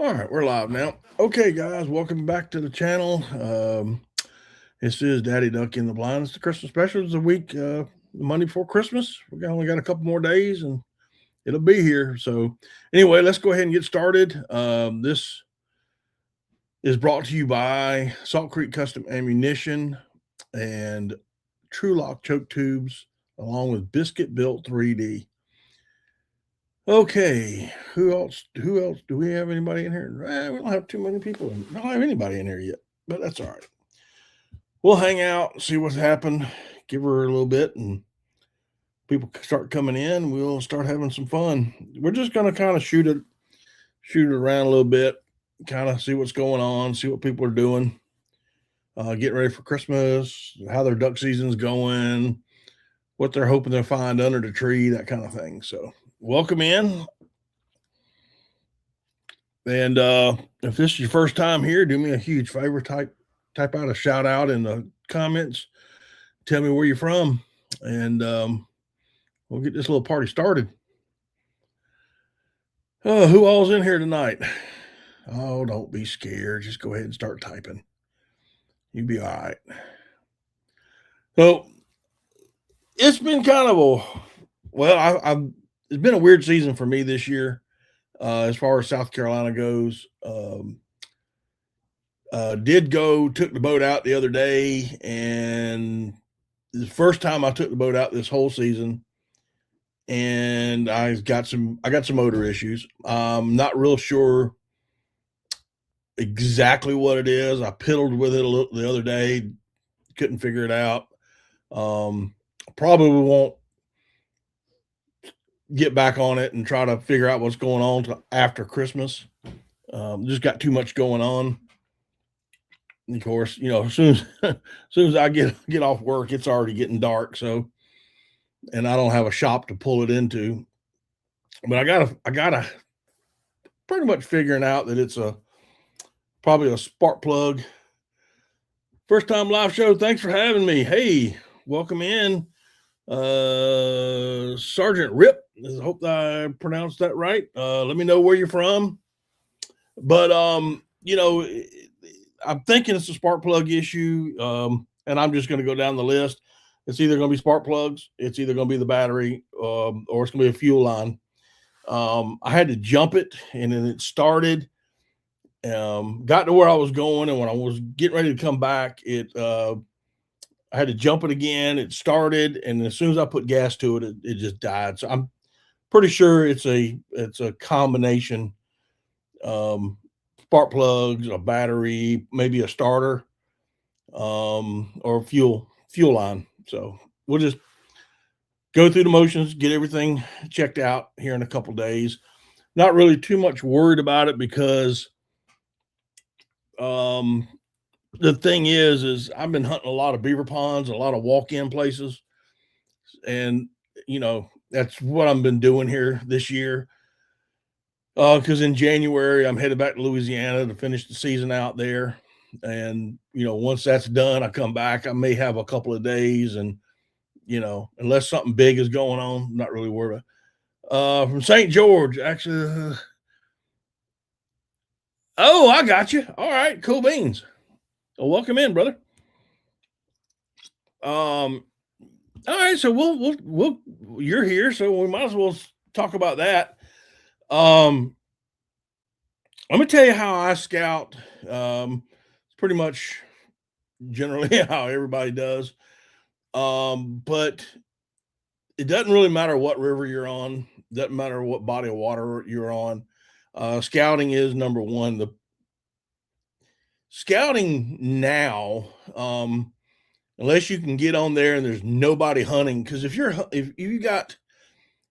All right, we're live now. Okay, guys, welcome back to the channel. This is Daddy Duck in the Blind. It's the Christmas special. It's a week, Monday before Christmas. Only got a couple more days and it'll be here. So, anyway, let's go ahead and get started. This is brought to you by Salt Creek Custom Ammunition and True Lock Choke Tubes, along with Biscuit Built 3D. Okay, who else? Who else? Do we have anybody in here? We don't have too many people. We don't have anybody in here yet, but that's all right. We'll hang out, see what's happened, give her a little bit, and people start coming in. We'll start having some fun. We're just gonna kind of shoot it around a little bit, kind of see what's going on, see what people are doing, getting ready for Christmas, how their duck season's going, what they're hoping to find under the tree, that kind of thing. So, welcome in. And if this is your first time here, do me a huge favor, type out a shout out in the comments. Tell me where you're from, and we'll get this little party started. Oh, who all's in here tonight? Oh, don't be scared. Just go ahead and start typing. You'll be all right. So it's been kind of it's been a weird season for me this year, as far as South Carolina goes. Took the boat out the other day, and the first time I took the boat out this whole season, and I got some motor issues. I'm not real sure exactly what it is. I piddled with it a little the other day, couldn't figure it out. Probably won't get back on it and try to figure out what's going on after Christmas. Just got too much going on. And of course, as soon as I get off work, it's already getting dark. So, and I don't have a shop to pull it into. But I gotta pretty much figuring out that it's probably a spark plug. First time live show. Thanks for having me. Hey, welcome in, Sergeant Rip. I hope I pronounced that right. Let me know where you're from. But I'm thinking it's a spark plug issue, and I'm just going to go down the list. It's either going to be spark plugs, it's either going to be the battery, or it's going to be a fuel line. I had to jump it, and then it started. Got to where I was going, and when I was getting ready to come back, I had to jump it again. It started, and as soon as I put gas to it, it just died. So I'm pretty sure it's a combination. Spark plugs, a battery, maybe a starter, or fuel line. So we'll just go through the motions, get everything checked out here in a couple days. Not really too much worried about it because the thing is I've been hunting a lot of beaver ponds, a lot of walk-in places, and that's what I've been doing here this year. Because in January I'm headed back to Louisiana to finish the season out there, and once that's done, I come back. I may have a couple of days, and unless something big is going on, I'm not really worried about. From St. George, actually. Oh, I got you. All right, cool beans. Well, welcome in, brother. All right, so we'll you're here, so we might as well talk about that. Let me tell you how I scout. It's pretty much generally how everybody does. But it doesn't really matter what river you're on, doesn't matter what body of water you're on. Scouting is number one. The scouting now, unless you can get on there and there's nobody hunting, because if you've got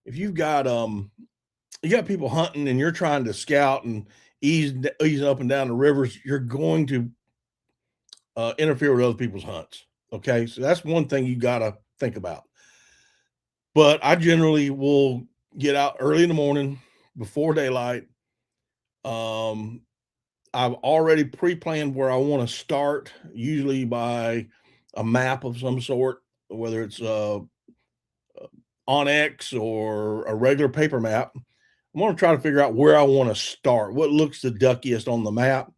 you got people hunting and you're trying to scout and ease up and down the rivers, you're going to interfere with other people's hunts. Okay, so that's one thing you got to think about. But I generally will get out early in the morning before daylight. I've already pre-planned where I want to start, usually by a map of some sort, whether it's Onyx or a regular paper map. I'm going to try to figure out where I want to start, what looks the duckiest on the map.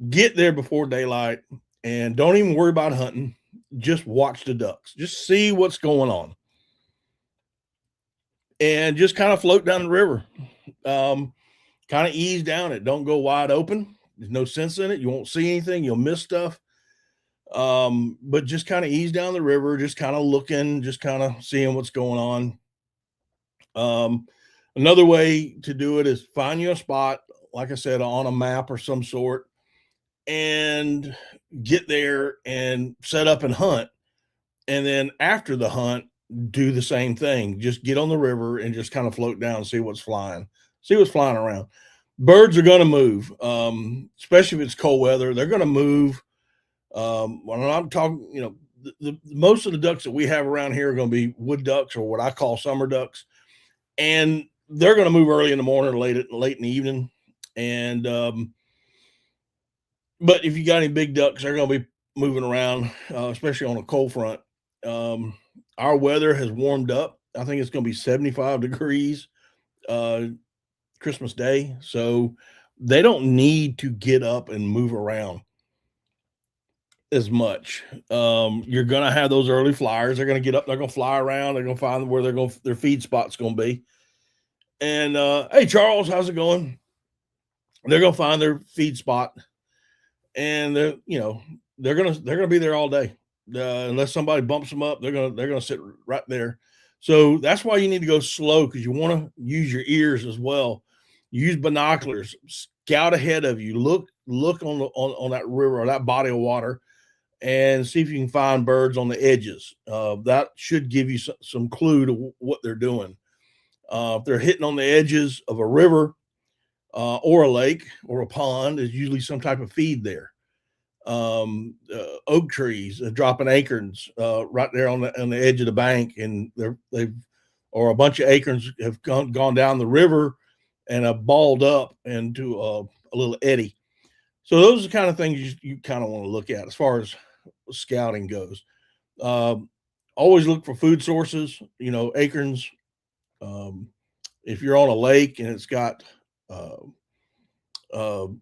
Get there before daylight and don't even worry about hunting. Just watch the ducks, just see what's going on and just kind of float down the river. Um, Kind of ease down it. Don't go wide open. There's no sense in it. You won't see anything. You'll miss stuff. But just kind of ease down the river, just kind of looking, just kind of seeing what's going on. Another way to do it is find you a spot, like I said, on a map or some sort, and get there and set up and hunt. And then after the hunt, do the same thing. Just get on the river and just kind of float down, see what's flying around. Birds are going to move, especially if it's cold weather. They're going to move. When I'm talking, most of the ducks that we have around here are going to be wood ducks or what I call summer ducks, and they're going to move early in the morning or late in the evening. And but if you got any big ducks, they're going to be moving around, especially on a cold front. Our weather has warmed up. I think it's going to be 75 degrees Christmas Day, so they don't need to get up and move around as much. You're going to have those early flyers. They're going to get up. They're going to fly around. They're going to find where their feed spot's going to be. And hey, Charles, how's it going? They're going to find their feed spot, and they're going to be there all day. Unless somebody bumps them up, they're going to sit right there. So that's why you need to go slow, because you want to use your ears as well. Use binoculars, scout ahead of you, look on that river or that body of water, and see if you can find birds on the edges. That should give you some clue to what they're doing. If they're hitting on the edges of a river or a lake or a pond, there's usually some type of feed there. Oak trees dropping acorns right there on the edge of the bank, and or a bunch of acorns have gone down the river and have balled up into a little eddy. So those are the kind of things you kind of want to look at as far as scouting goes. Always look for food sources, acorns. If you're on a lake and it's got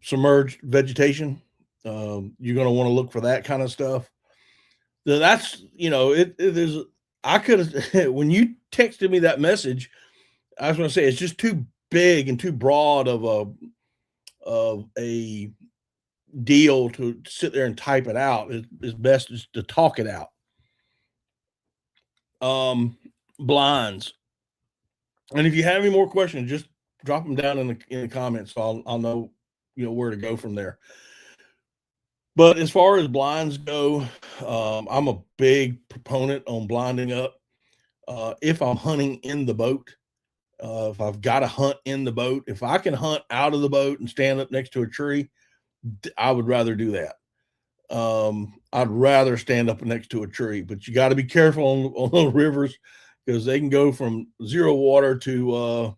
submerged vegetation, you're going to want to look for that kind of stuff. That's, there's, I could have, when you texted me that message, I was going to say, it's just too big and too broad of a deal to sit there and type it out. It's best just to talk it out. Blinds. And if you have any more questions, just drop them down in the comments. So I'll know, where to go from there. But as far as blinds go, I'm a big proponent on blinding up. If I'm hunting in the boat, if I've got to hunt in the boat, if I can hunt out of the boat and stand up next to a tree, I would rather do that. I'd rather stand up next to a tree, but you got to be careful on the rivers, because they can go from zero water to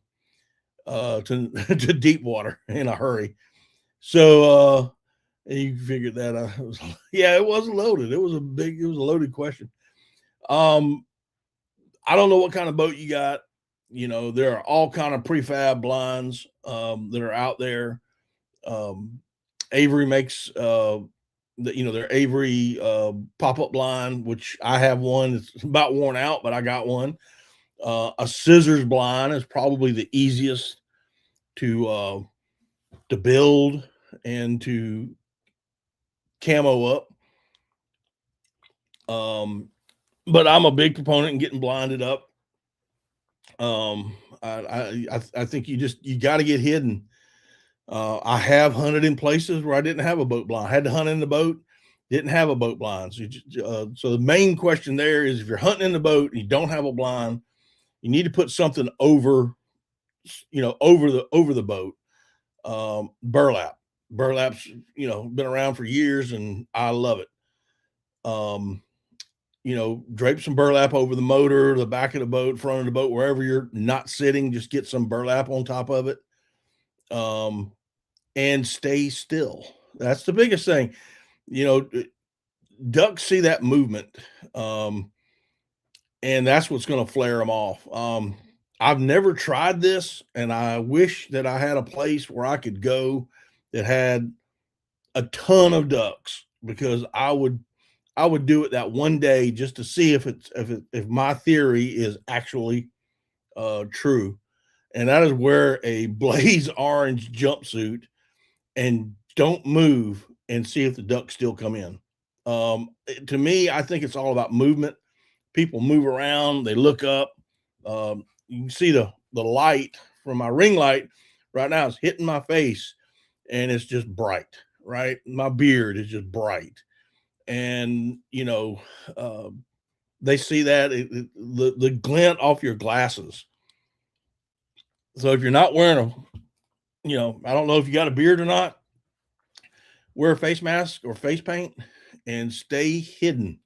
to deep water in a hurry. So you figured that out. Yeah, it wasn't loaded. It was a loaded question. I don't know what kind of boat you got. There are all kind of prefab blinds that are out there. Avery makes their Avery pop-up blind, which I have one. It's about worn out, but I got one. A scissors blind is probably the easiest to build and to camo up. But I'm a big proponent in getting blinded up. I think you got to get hidden. I have hunted in places where I didn't have a boat blind. I had to hunt in the boat, didn't have a boat blind. So the main question there is, if you're hunting in the boat and you don't have a blind, you need to put something over the boat. Burlap's, been around for years and I love it. Drape some burlap over the motor, the back of the boat, front of the boat, wherever you're not sitting, just get some burlap on top of it. And stay still. That's the biggest thing. Ducks see that movement. And that's what's going to flare them off. I've never tried this, and I wish that I had a place where I could go that had a ton of ducks because I would do it that one day just to see if my theory is actually true. And that is wear a blaze orange jumpsuit and don't move and see if the ducks still come in. To me, I think it's all about movement. People move around, they look up. You can see the light from my ring light right now is hitting my face, and it's just bright. Right, my beard is just bright, and uh, they see that the glint off your glasses. So if you're not wearing I don't know if you got a beard or not, wear a face mask or face paint and stay hidden.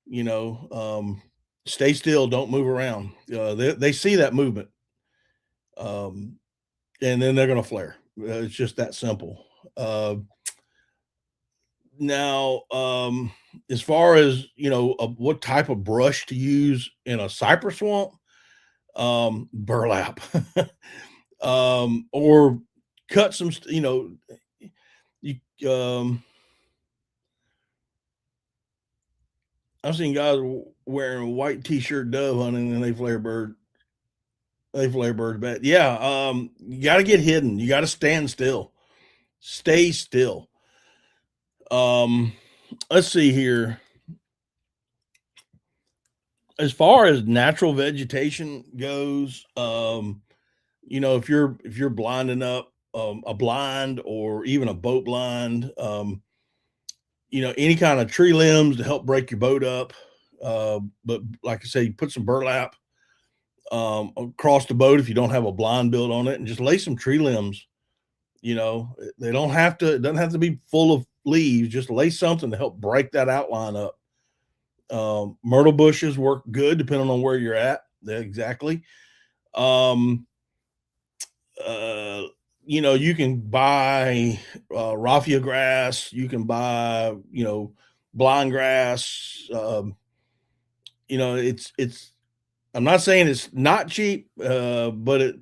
You know, stay still, don't move around. They see that movement, um, and then they're going to flare. It's just that simple. Now, as far as what type of brush to use in a cypress swamp, burlap, or cut some. You I've seen guys wearing a white t-shirt dove hunting and they flare birds bad. Yeah, you got to get hidden. You got to stand still. Stay still. Um, let's see here. As far as natural vegetation goes, if you're blinding up a blind or even a boat blind, any kind of tree limbs to help break your boat up. But like I say, you put some burlap across the boat if you don't have a blind built on it, and just lay some tree limbs. They don't have to. It doesn't have to be full of leaves. Just lay something to help break that outline up. Myrtle bushes work good depending on where you're at. Exactly. Um, uh, you can buy raffia grass. You can buy, blind grass. It's. I'm not saying it's not cheap, but it's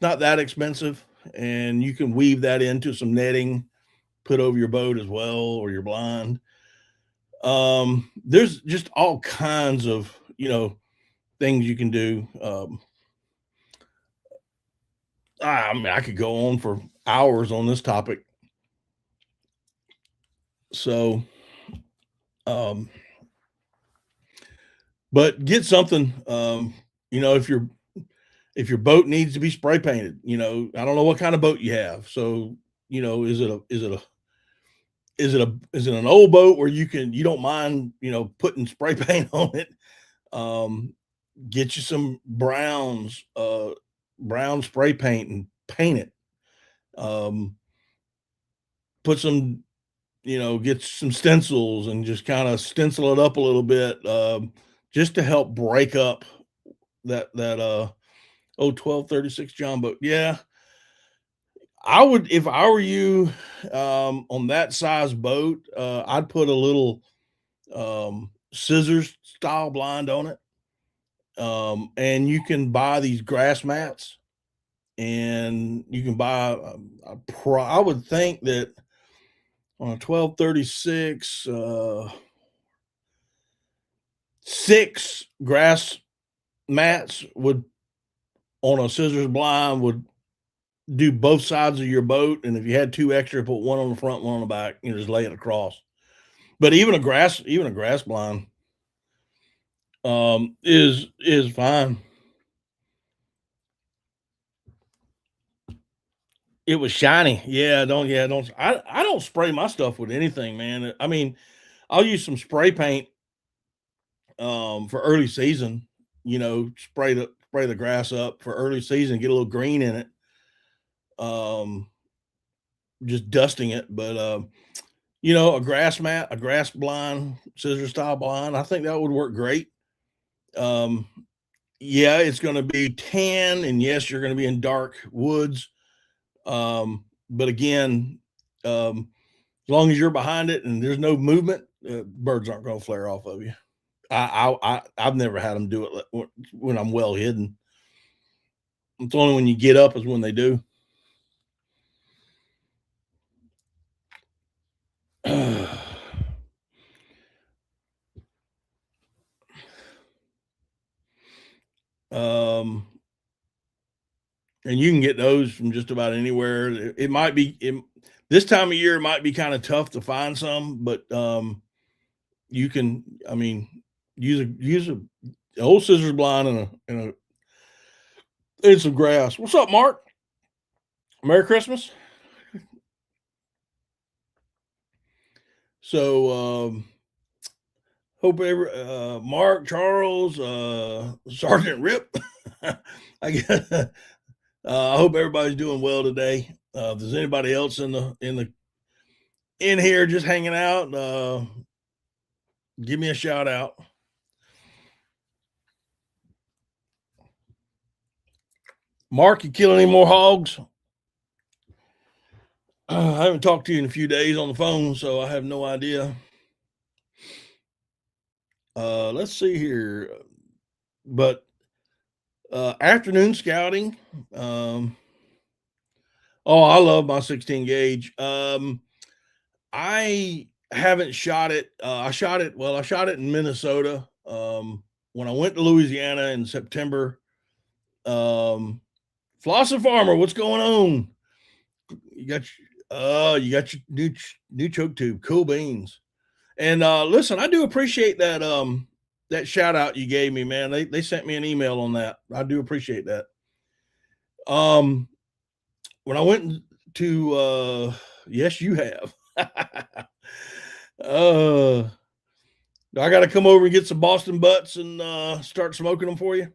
not that expensive, and you can weave that into some netting, put over your boat as well or your blind. There's just all kinds of things you can do. I mean, I could go on for hours on this topic. So, um, but get something. If your boat needs to be spray painted, I don't know what kind of boat you have. So, is it an old boat where you don't mind putting spray paint on it? Um, get you some brown spray paint and paint it. Um, put some get some stencils and just kind of stencil it up a little bit, just to help break up that 1236 John boat. Yeah, I would if I were you, on that size boat. I'd put a little scissors style blind on it. And you can buy these grass mats, and you can buy. I would think that on a 1236, six grass mats would on a scissors blind would do both sides of your boat. And if you had two extra, put one on the front, one on the back, just lay it across. But even a grass blind is fine. It was shiny. I don't spray my stuff with anything, man. I mean, I'll use some spray paint for early season, spray the grass up for early season, get a little green in it. Um just dusting it, but a grass mat, a grass blind, scissor style blind, I think that would work great. Um yeah, it's going to be tan, and yes, you're going to be in dark woods. But again, as long as you're behind it and there's no movement, birds aren't going to flare off of you. I've never had them do it when I'm well hidden. It's only when you get up is when they do. um, and you can get those from just about anywhere. It might be this time of year. It might be kind of tough to find some, but you can. I mean, use a old scissors blind and some grass. What's up, Mark? Merry Christmas. So hope every Mark, Charles, Sergeant Rip. I guess I hope everybody's doing well today. If there's anybody else in here just hanging out, give me a shout out. Mark, you killing any more hogs? I haven't talked to you in a few days on the phone, so I have no idea. Let's see here. But afternoon scouting. Oh, I love my 16 gauge. I haven't shot it. I shot it. Well, I shot it in Minnesota. When I went to Louisiana in September. Floss and Farmer, what's going on? You got your new choke tube. Cool beans. And listen, I do appreciate that shout out you gave me, man. They sent me an email on that. I do appreciate that. When I went to yes, you have. I got to come over and get some Boston butts and start smoking them for you.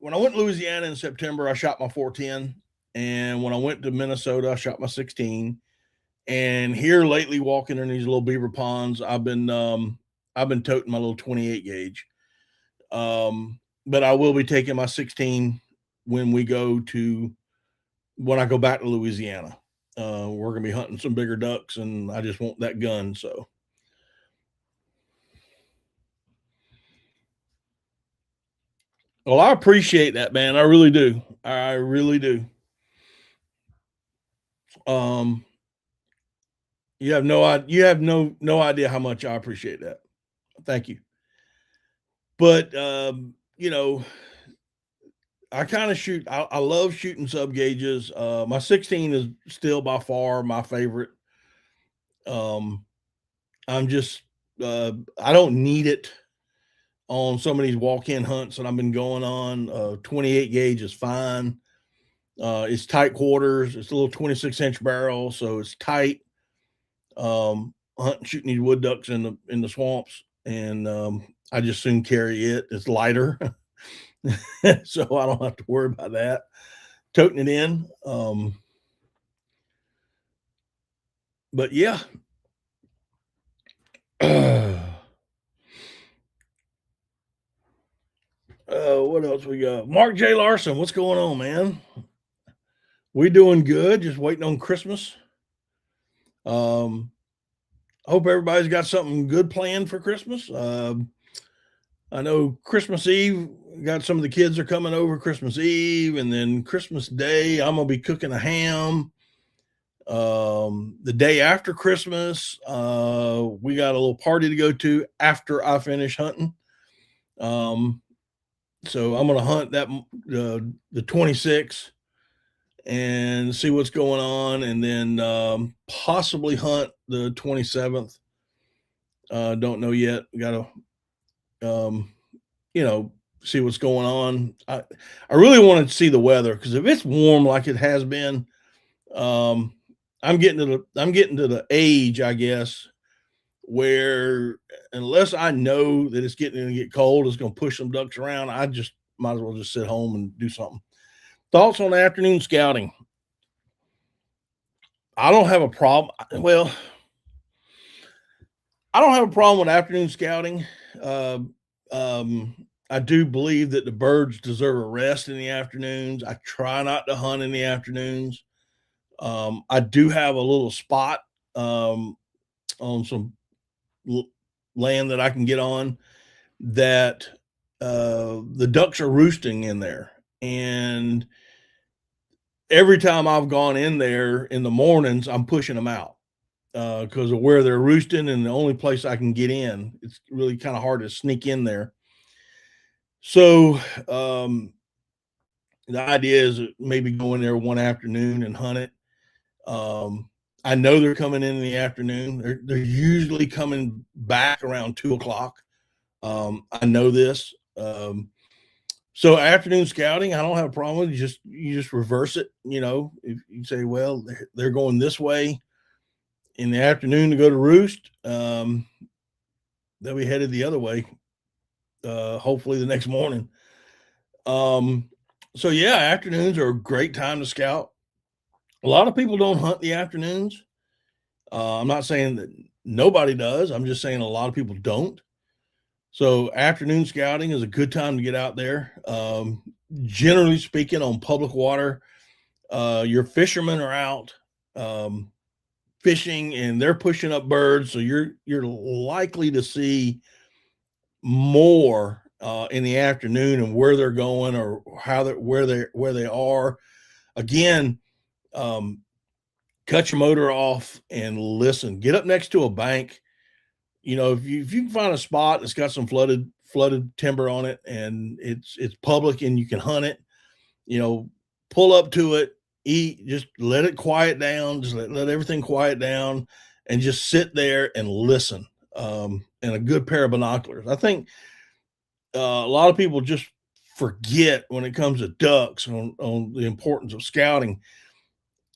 When I went to Louisiana in September, I shot my 410, and when I went to Minnesota, I shot my 16. And here lately, walking in these little beaver ponds, I've been toting my little 28 gauge. But I will be taking my 16 when I go back to Louisiana. We're gonna be hunting some bigger ducks, and I just want that gun. So, well, I appreciate that, man. I really do. I really do. You have no idea how much I appreciate that. Thank you. But I kind of shoot. I love shooting sub gauges. My 16 is still by far my favorite. I'm just I don't need it on some of these walk-in hunts that I've been going on. 28 gauge is fine. It's tight quarters. It's a little 26-inch barrel, so it's tight. Hunting, shooting these wood ducks in the swamps, and I just soon carry it. It's lighter, so I don't have to worry about that. Toting it in. But yeah. What else we got? Mark J. Larson, what's going on, man? We doing good, just waiting on Christmas. Hope everybody's got something good planned for Christmas. I know Christmas Eve, got some of the kids are coming over Christmas Eve, and then Christmas Day, I'm gonna be cooking a ham. The day after Christmas, we got a little party to go to after I finish hunting. So I'm gonna hunt that the 26th and see what's going on, and then possibly hunt the 27th. Don't know yet. Got to see what's going on. I really want to see the weather, because if it's warm like it has been, I'm getting to the age, I guess, where unless I know that it's getting to get cold, it's going to push some ducks around, I just might as well just sit home and do something. Thoughts on afternoon scouting? I don't have a problem. Well, I don't have a problem with afternoon scouting. Uh, I do believe that the birds deserve a rest in the afternoons. I try not to hunt in the afternoons. I do have a little spot on some land that I can get on that the ducks are roosting in there. And every time I've gone in there in the mornings, I'm pushing them out because of where they're roosting and the only place I can get in. It's really kind of hard to sneak in there. So the idea is maybe go in there one afternoon and hunt it. I know they're coming in the afternoon. They're usually coming back around 2 o'clock. I know this. So afternoon scouting, I don't have a problem with it. You just reverse it. If you say, well, they're going this way in the afternoon to go to roost, they'll be headed the other way. Hopefully the next morning. So yeah, afternoons are a great time to scout. A lot of people don't hunt the afternoons. I'm not saying that nobody does. I'm just saying a lot of people don't. So afternoon scouting is a good time to get out there. Generally speaking, on public water, your fishermen are out fishing and they're pushing up birds. So you're likely to see more in the afternoon and where they're going or where they are. Again, cut your motor off and listen. Get up next to a bank. If you can find a spot that's got some flooded timber on it and it's public and you can hunt it, pull up to it, eat, just let it quiet down, just let everything quiet down and just sit there and listen. And a good pair of binoculars. I think a lot of people just forget when it comes to ducks on the importance of scouting.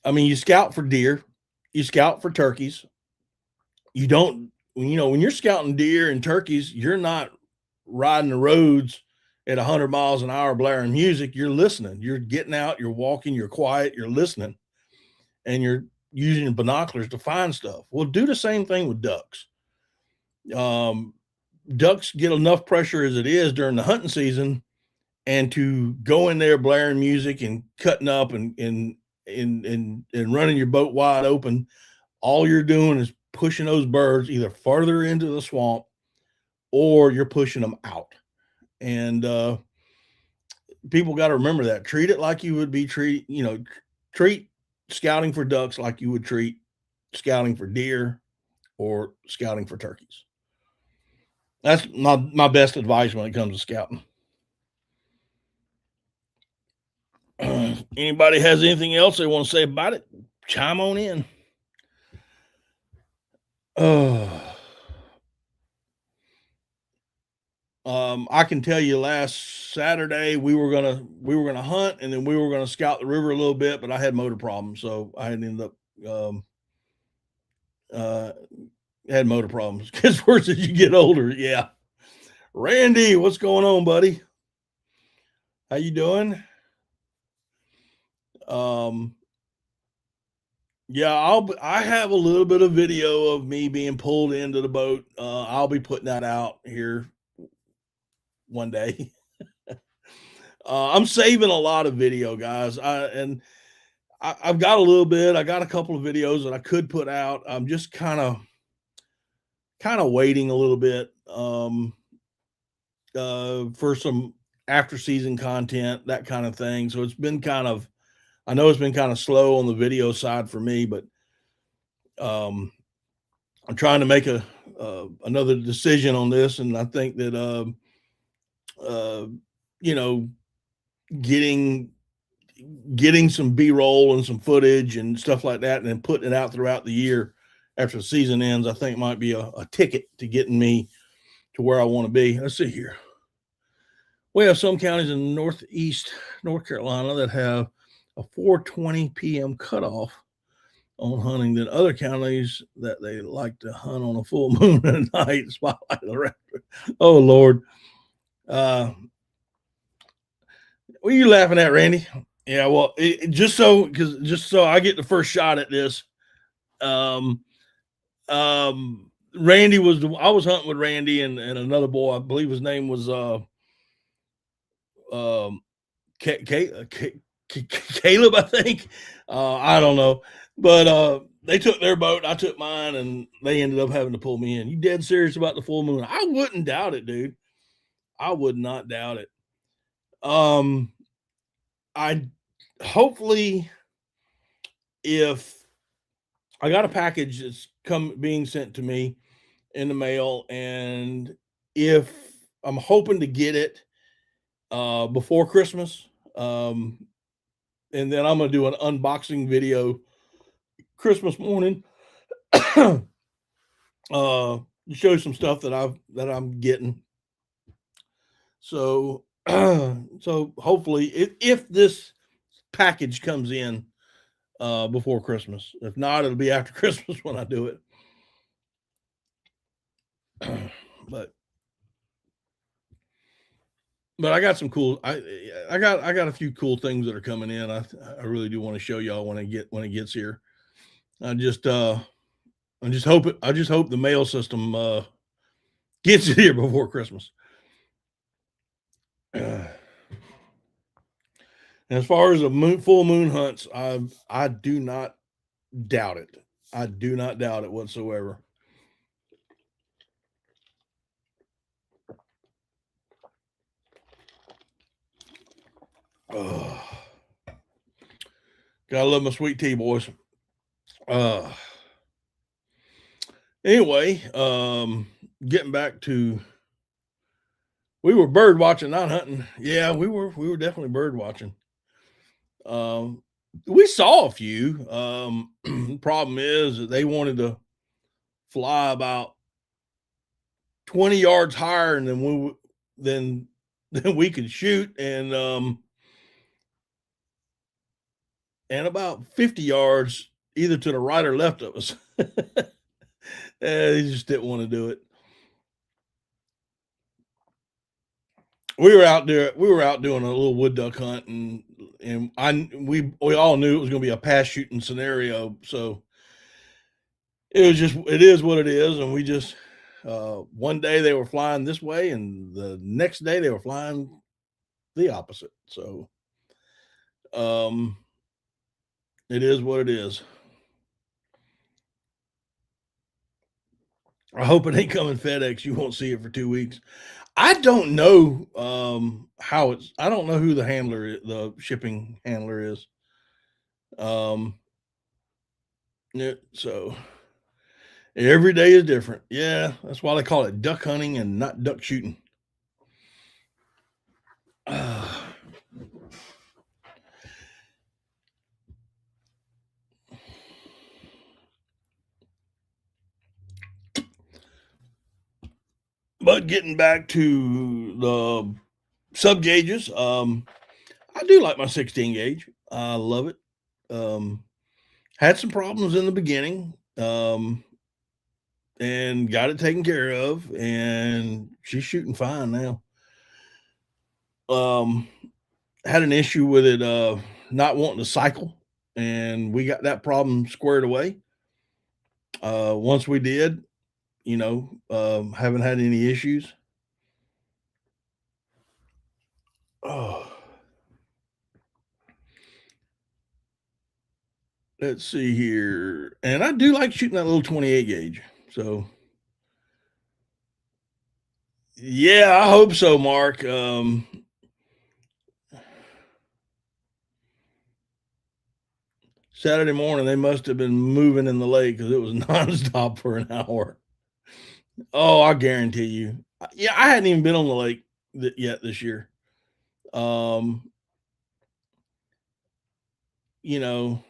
I mean, you scout for deer, you scout for turkeys. You don't, when you're scouting deer and turkeys, you're not riding the roads at 100 miles an hour blaring music. You're listening. You're getting out, you're walking, you're quiet, you're listening, and you're using binoculars to find stuff. Well, do the same thing with ducks. Ducks get enough pressure as it is during the hunting season, and to go in there blaring music and cutting up and running your boat wide open, all you're doing is pushing those birds either farther into the swamp or you're pushing them out. And people got to remember that. Treat it like you would be treat scouting for ducks like you would treat scouting for deer or scouting for turkeys. That's my best advice when it comes to scouting. Anybody has anything else they want to say about it? Chime on in. I can tell you last Saturday we were gonna hunt and then we were gonna scout the river a little bit, but I had motor problems, so I ended up had motor problems. Gets worse as you get older. Yeah. Randy, what's going on, buddy? How you doing? Yeah, I have a little bit of video of me being pulled into the boat. I'll be putting that out here one day. I'm saving a lot of video, guys. I've got a little bit. I got a couple of videos that I could put out. I'm just kind of waiting a little bit for some after season content, that kind of thing. So it's been I know it's been kind of slow on the video side for me, but I'm trying to make another decision on this, and I think that getting some B-roll and some footage and stuff like that, and then putting it out throughout the year after the season ends, I think might be a ticket to getting me to where I want to be. Let's see here. We have some counties in northeast North Carolina that have a 4:20 p.m. cutoff on hunting than other counties that they like to hunt on a full moon at night. Spotlight the raptor. Oh Lord. What are you laughing at, Randy? Yeah, well, just so I get the first shot at this. Randy I was hunting with Randy and another boy. I believe his name was Caleb, I think. I don't know, but they took their boat, I took mine, and they ended up having to pull me in. You dead serious about the full moon? I wouldn't doubt it, dude. I would not doubt it. Um, I hopefully if I got a package that's being sent to me in the mail, and if I'm hoping to get it before Christmas, and then I'm gonna do an unboxing video Christmas morning. Show some stuff that I'm getting. So so hopefully if this package comes in before Christmas. If not, it'll be after Christmas when I do it. but but I got some cool I got a few cool things that are coming in. I really do want to show y'all when it gets here. I just I just hope the mail system gets it here before Christmas. As far as full moon hunts, I do not doubt it. I do not doubt it whatsoever. Oh, gotta love my sweet tea, boys. Anyway, getting back to we were bird watching, not hunting. Yeah, we were definitely bird watching. Um, we saw a few. Problem is that they wanted to fly about 20 yards higher than than we could shoot, and about 50 yards either to the right or left of us. They just didn't want to do it. We were out there. We were out doing a little wood duck hunt, and we all knew it was going to be a pass shooting scenario. So it is what it is, and we just one day they were flying this way, and the next day they were flying the opposite. So it is what it is. I hope it ain't coming FedEx. You won't see it for 2 weeks. I don't know how it's. I don't know who the shipping handler is. Yeah, so every day is different. Yeah, that's why they call it duck hunting and not duck shooting. But getting back to the sub gauges, I do like my 16 gauge. I love it. Had some problems in the beginning, and got it taken care of, and she's shooting fine now. Had an issue with it not wanting to cycle, and we got that problem squared away. Once we did, haven't had any issues. Oh, let's see here. And I do like shooting that little 28 gauge. So, yeah, I hope so, Mark. Saturday morning, they must have been moving in the lake because it was nonstop for an hour. Oh, I guarantee you. Yeah, I hadn't even been on the lake yet this year. Um, you know,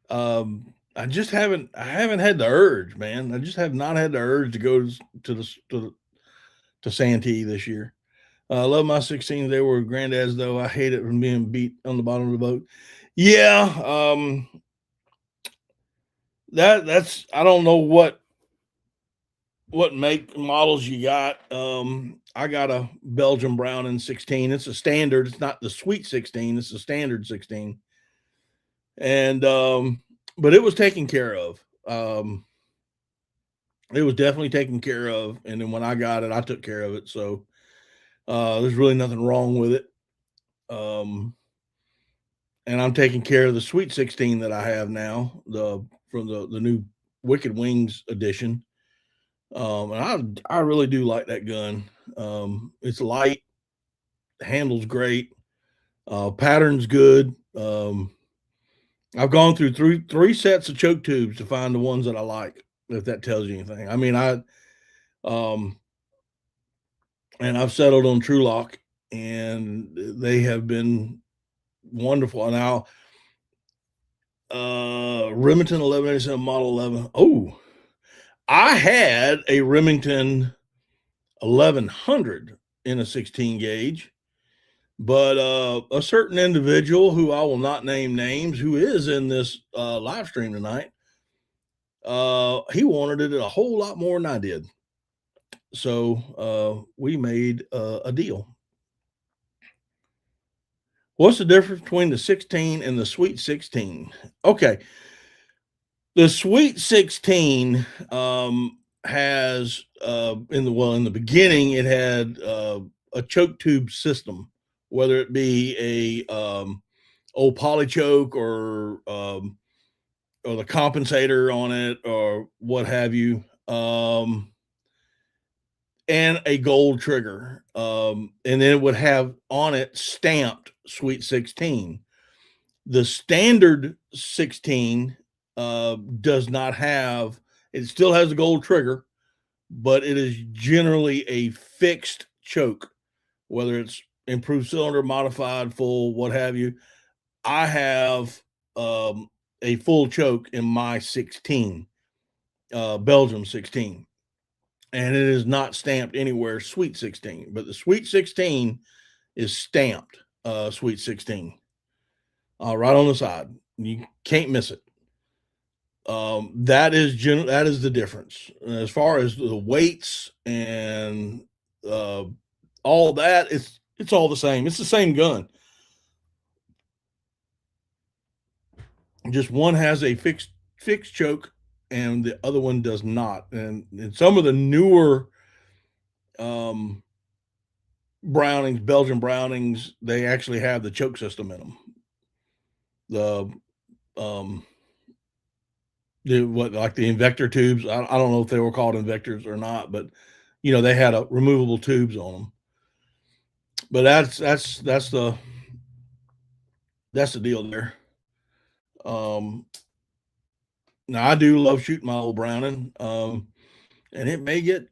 I haven't had the urge, man. I just have not had the urge to go to Santee this year. I love my 16s. They were granddads though. I hate it from being beat on the bottom of the boat. Yeah, that's I don't know what make models you got. I got a Belgian Browning 16. It's a standard. It's not the sweet 16. It's a standard 16. And but it was taken care of. It was definitely taken care of. And then when I got it, I took care of it. So there's really nothing wrong with it. And I'm taking care of the sweet 16 that I have now, from the new Wicked Wings edition. And I really do like that gun. It's light, handles great, pattern's good. I've gone through three sets of choke tubes to find the ones that I like, if that tells you anything. I mean, um, and I've settled on TrueLock, and they have been wonderful. Now, Remington 1187 Model 11. Oh, I had a Remington 1100 in a 16 gauge, but a certain individual who I will not name names, who is in this live stream tonight, he wanted it a whole lot more than I did. So we made a deal. What's the difference between the 16 and the Sweet 16? Okay. The Sweet 16 has in the beginning it had a choke tube system, whether it be a old poly choke or the compensator on it or what have you, and a gold trigger, and then it would have on it stamped Sweet 16. The standard 16 does not have, it still has a gold trigger, but it is generally a fixed choke, whether it's improved cylinder, modified, full, what have you. I have a full choke in my 16, Belgium 16, and it is not stamped anywhere Sweet 16, but the Sweet 16 is stamped Sweet 16 right on the side. You can't miss it. That is the difference as far as the weights and all that. It's all the same. It's the same gun. Just one has a fixed choke and the other one does not. And some of the newer Brownings, Belgian Brownings, they actually have the choke system in them. Like the Invector tubes. I don't know if they were called Invectors or not, but they had removable tubes on them. But that's the deal there. Now I do love shooting my old Browning, and it may get,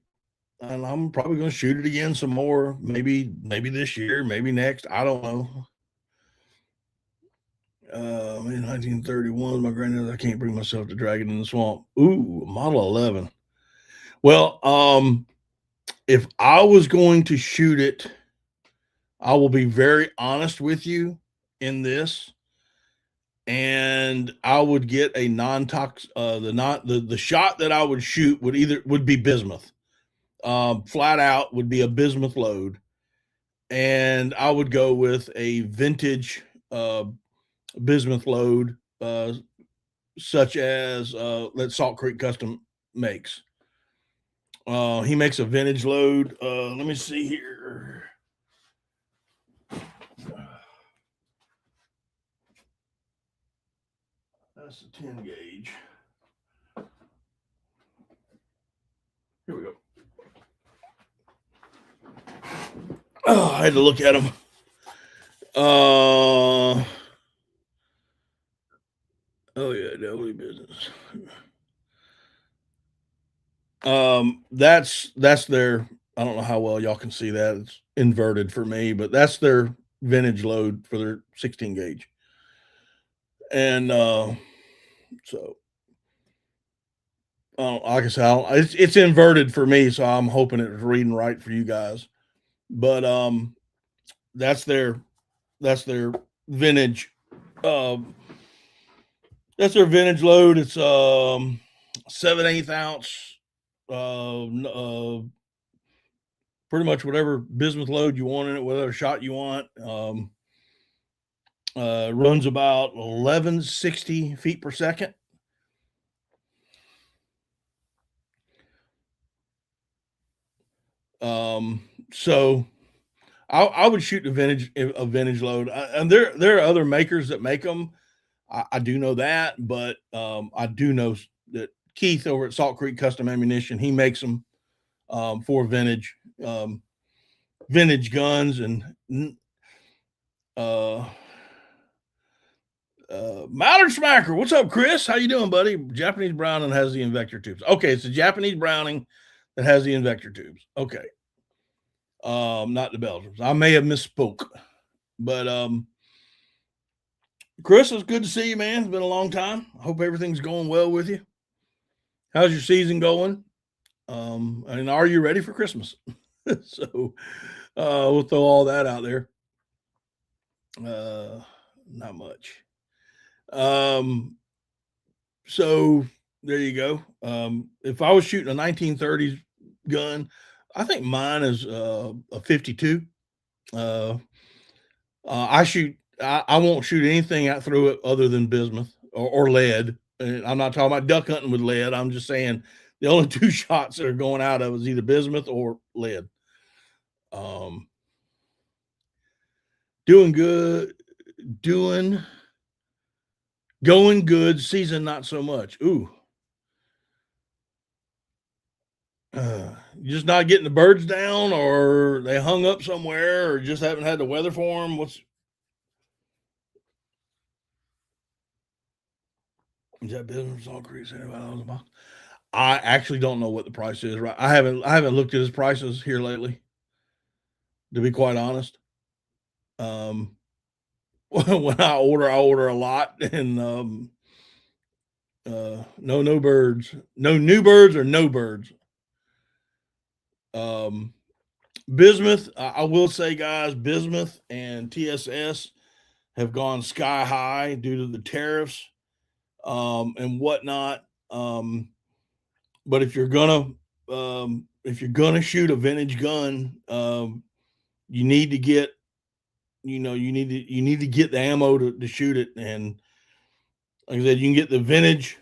and I'm probably going to shoot it again some more. Maybe this year, maybe next. I don't know. In 1931, my granddad, I can't bring myself to drag it in the swamp. Ooh, Model 11. Well, if I was going to shoot it, I will be very honest with you in this, and I would get a non-tox. The shot that I would shoot would be bismuth. Flat out would be a bismuth load, and I would go with a vintage bismuth load, such as that Salt Creek Custom makes. He makes a vintage load. Let me see here. That's the 10 gauge. Here we go. Oh, I had to look at them. Oh yeah, definitely business. That's their, I don't know how well y'all can see that. It's inverted for me, but that's their vintage load for their 16 gauge. And so like I said, it's inverted for me, so I'm hoping it's reading right for you guys. But that's their vintage. That's their vintage load. It's 7/8 ounce. Pretty much whatever bismuth load you want in it, whatever shot you want. Runs about 1160 feet per second. So I would shoot a vintage load, and there are other makers that make them. I do know that, but I do know that Keith over at Salt Creek Custom Ammunition, he makes them for vintage. vintage guns and Mallard Smacker. What's up, Chris? How you doing, buddy? Japanese Browning has the Invector tubes. Okay, it's a Japanese Browning that has the Invector tubes. Okay. Not the Belgians. I may have misspoke. But Chris, it's good to see you, man. It's been a long time. I hope everything's going well with you. How's your season going? And are you ready for Christmas? So we'll throw all that out there. Not much. So there you go. If I was shooting a 1930s gun, I think mine is a 52. I won't shoot anything out through it other than bismuth or lead. And I'm not talking about duck hunting with lead. I'm just saying the only two shots that are going out of is either bismuth or lead. Doing good, going good. Season not so much. Ooh, just not getting the birds down, or they hung up somewhere, or just haven't had the weather for them. Is that business all crazy? I actually don't know what the price is. Right, I haven't looked at his prices here lately, to be quite honest. When I order a lot, and no birds, no new birds or no birds. Bismuth, I will say, guys, bismuth and TSS have gone sky high due to the tariffs and whatnot. But if you're gonna shoot a vintage gun, you need to get you need to get the ammo to shoot it. And like I said, you can get the vintage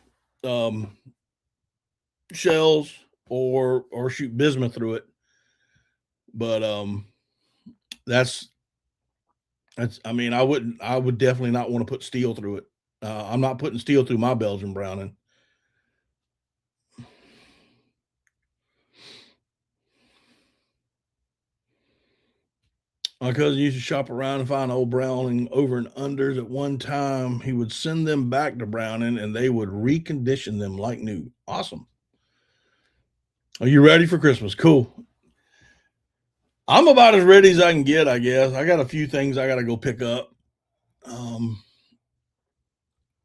shells or shoot bismuth through it. But that's I mean, I would definitely not want to put steel through it. I'm not putting steel through my Belgian Browning. My cousin used to shop around and find old Browning over and unders. At one time, he would send them back to Browning and they would recondition them like new. Awesome. Are you ready for Christmas? Cool. I'm about as ready as I can get, I guess. I got a few things I got to go pick up.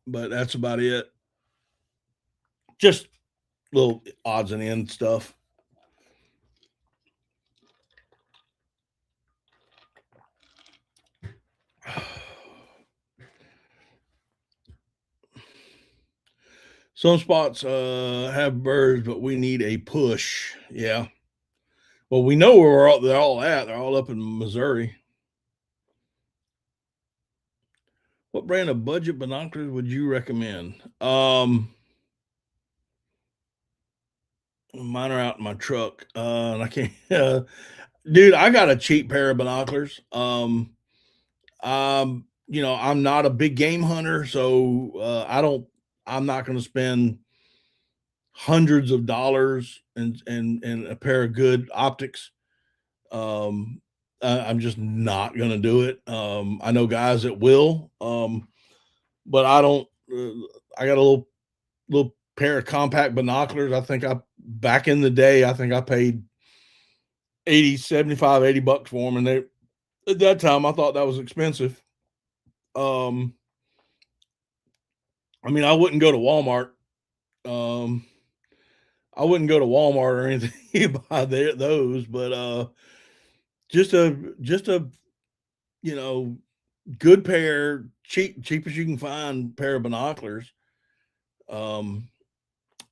But that's about it. Just little odds and ends stuff. Some spots have birds, but we need a push. Yeah. Well, we know where they're all at. They're all up in Missouri. What brand of budget binoculars would you recommend? Mine are out in my truck. And I can't, dude, I got a cheap pair of binoculars. I'm not a big game hunter, so I'm not going to spend hundreds of dollars and a pair of good optics. I'm just not going to do it. I know guys that will, but I don't. I got a little pair of compact binoculars. Back in the day, I think I paid 80, 75, 80 bucks for them. And at that time, I thought that was expensive. I mean, I wouldn't go to Walmart. I wouldn't go to Walmart or anything to buy those, but just a good pair, cheap as you can find pair of binoculars. I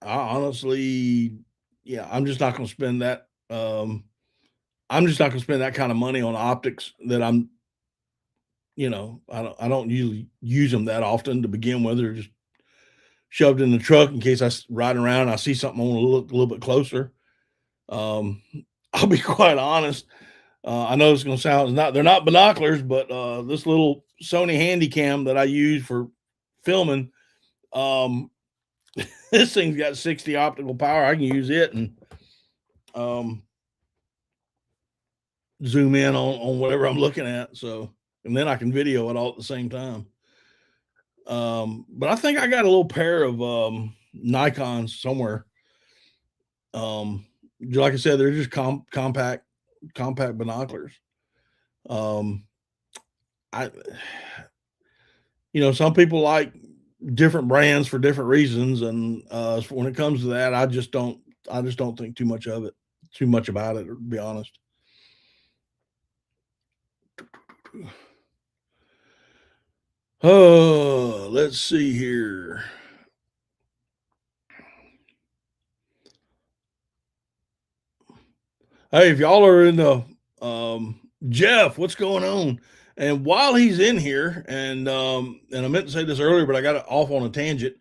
honestly, yeah, I'm just not going to spend that. I'm just not going to spend that kind of money on optics that I don't usually use them that often to begin with. They're just shoved in the truck in case I ride around and I see something I want to look a little bit closer. I'll be quite honest. I know it's going to sound they're not binoculars, but this little Sony Handycam that I use for filming, this thing's got 60 optical power. I can use it, and zoom in on whatever I'm looking at. So, and then I can video it all at the same time. But I think I got a little pair of Nikons somewhere. Um, like I said, they're just compact binoculars. Um, I, some people like different brands for different reasons, and when it comes to that, I just don't think too much about it, to be honest. Oh, let's see here. Hey, if y'all are in the Jeff, what's going on? And while he's in here, and I meant to say this earlier, but I got it off on a tangent.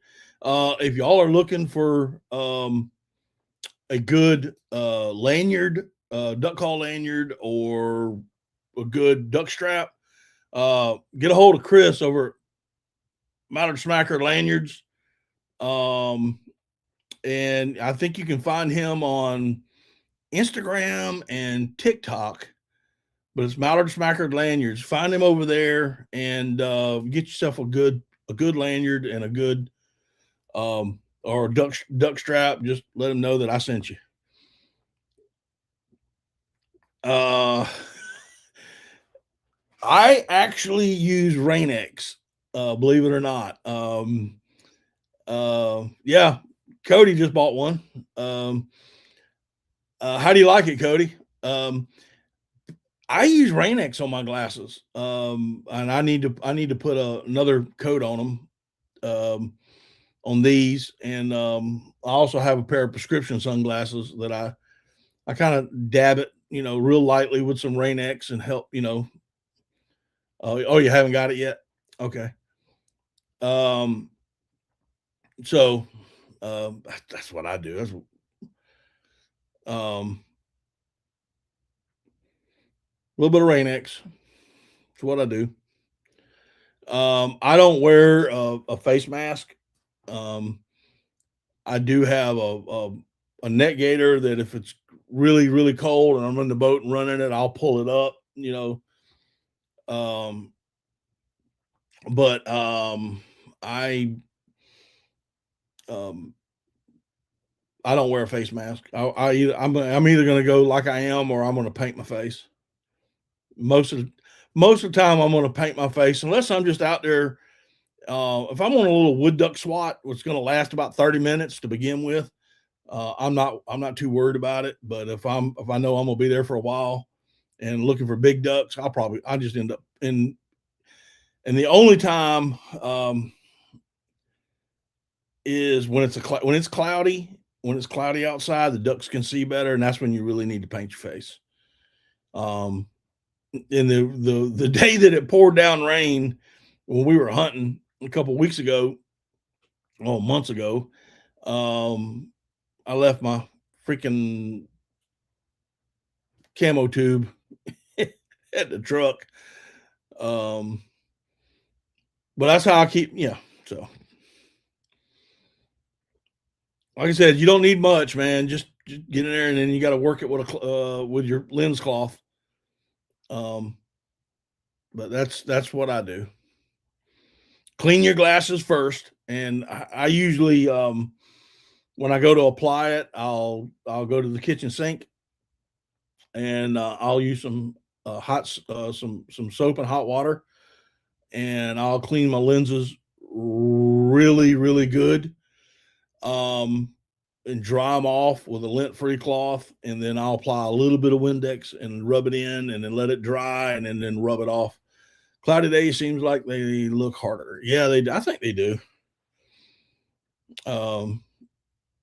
If y'all are looking for a good lanyard, duck call lanyard, or a good duck strap, get a hold of Chris over at Mallard Smacker Lanyards. Um, and I think you can find him on Instagram and TikTok, but it's Mallard Smacker Lanyards. Find him over there and get yourself a good lanyard and a good or duck strap. Just let him know that I sent you. Uh, I actually use Rain-X, believe it or not. Yeah, Cody just bought one. How do you like it, Cody? I use Rain-X on my glasses, and I need to put another coat on them, on these, and I also have a pair of prescription sunglasses that I kind of dab it, real lightly with some Rain-X and help, Oh, you haven't got it yet? Okay. Um, so that's what I do. That's a little bit of Rain-X. That's what I do. I don't wear a face mask. Um, I do have a neck gaiter that if it's really, really cold and I'm in the boat and running it, I'll pull it up, Um, but um, I don't wear a face mask. I'm either going to go like I am or I'm going to paint my face. Most of the, most of the time, I'm going to paint my face unless I'm just out there. If I'm on a little wood duck swat, it's going to last about 30 minutes to begin with. I'm not too worried about it. But if I know I'm gonna be there for a while and looking for big ducks, I just end up in. And the only time is when it's cloudy. When it's cloudy outside, the ducks can see better, and that's when you really need to paint your face. Um, and the day that it poured down rain when we were hunting a couple of weeks ago, months ago, um, I left my freaking camo tube at the truck. Um, but that's how I keep, yeah. So, like I said, you don't need much, man. Just get in there, and then you got to work it with your lens cloth. Um, but that's what I do. Clean your glasses first, and I usually when I go to apply it, I'll go to the kitchen sink and I'll use some some soap and hot water, and I'll clean my lenses really really good, um, and dry them off with a lint-free cloth, and then I'll apply a little bit of Windex and rub it in, and then let it dry, and then rub it off. Cloudy days seems like they look harder. Yeah, they. I think they do. Um,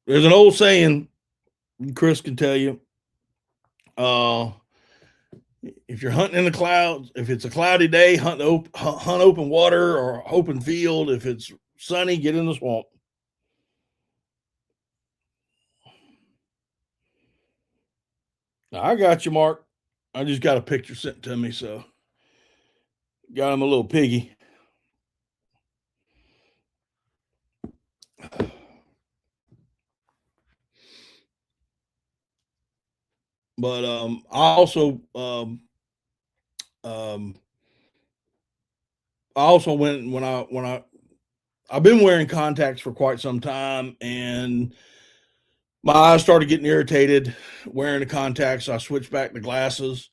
there's an old saying, Chris can tell you. Uh, if you're hunting in the clouds, if it's a cloudy day, hunt open water or open field. If it's sunny, get in the swamp. I got you, Mark. I just got a picture sent to me, so got him a little piggy. But um, I also went when I've been wearing contacts for quite some time, and my eyes started getting irritated wearing the contacts. So I switched back to glasses,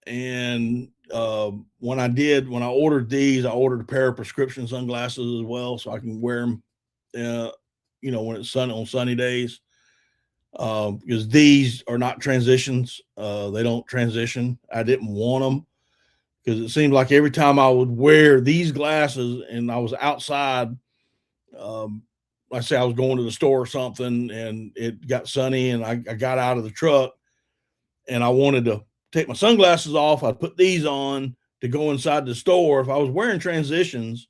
and when I ordered these, I ordered a pair of prescription sunglasses as well, so I can wear them, uh, when it's sunny on sunny days. Because these are not transitions. They don't transition. I didn't want them because it seemed like every time I would wear these glasses and I was outside, um, like I say I was going to the store or something and it got sunny and I got out of the truck and I wanted to take my sunglasses off. I'd put these on to go inside the store. If I was wearing transitions,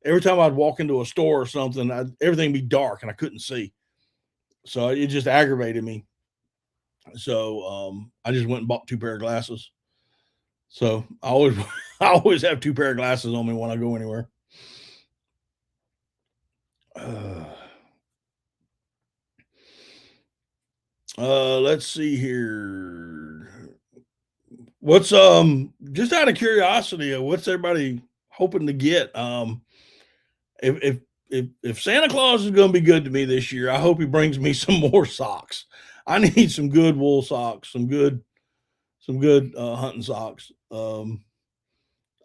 every time I'd walk into a store or something, everything would be dark and I couldn't see. So it just aggravated me. So I just went and bought two pair of glasses. So I always I always have two pair of glasses on me when I go anywhere. Uh, let's see here. What's just out of curiosity, what's everybody hoping to get? If if Santa Claus is going to be good to me this year, I hope he brings me some more socks. I need some good wool socks, some good hunting socks. Mine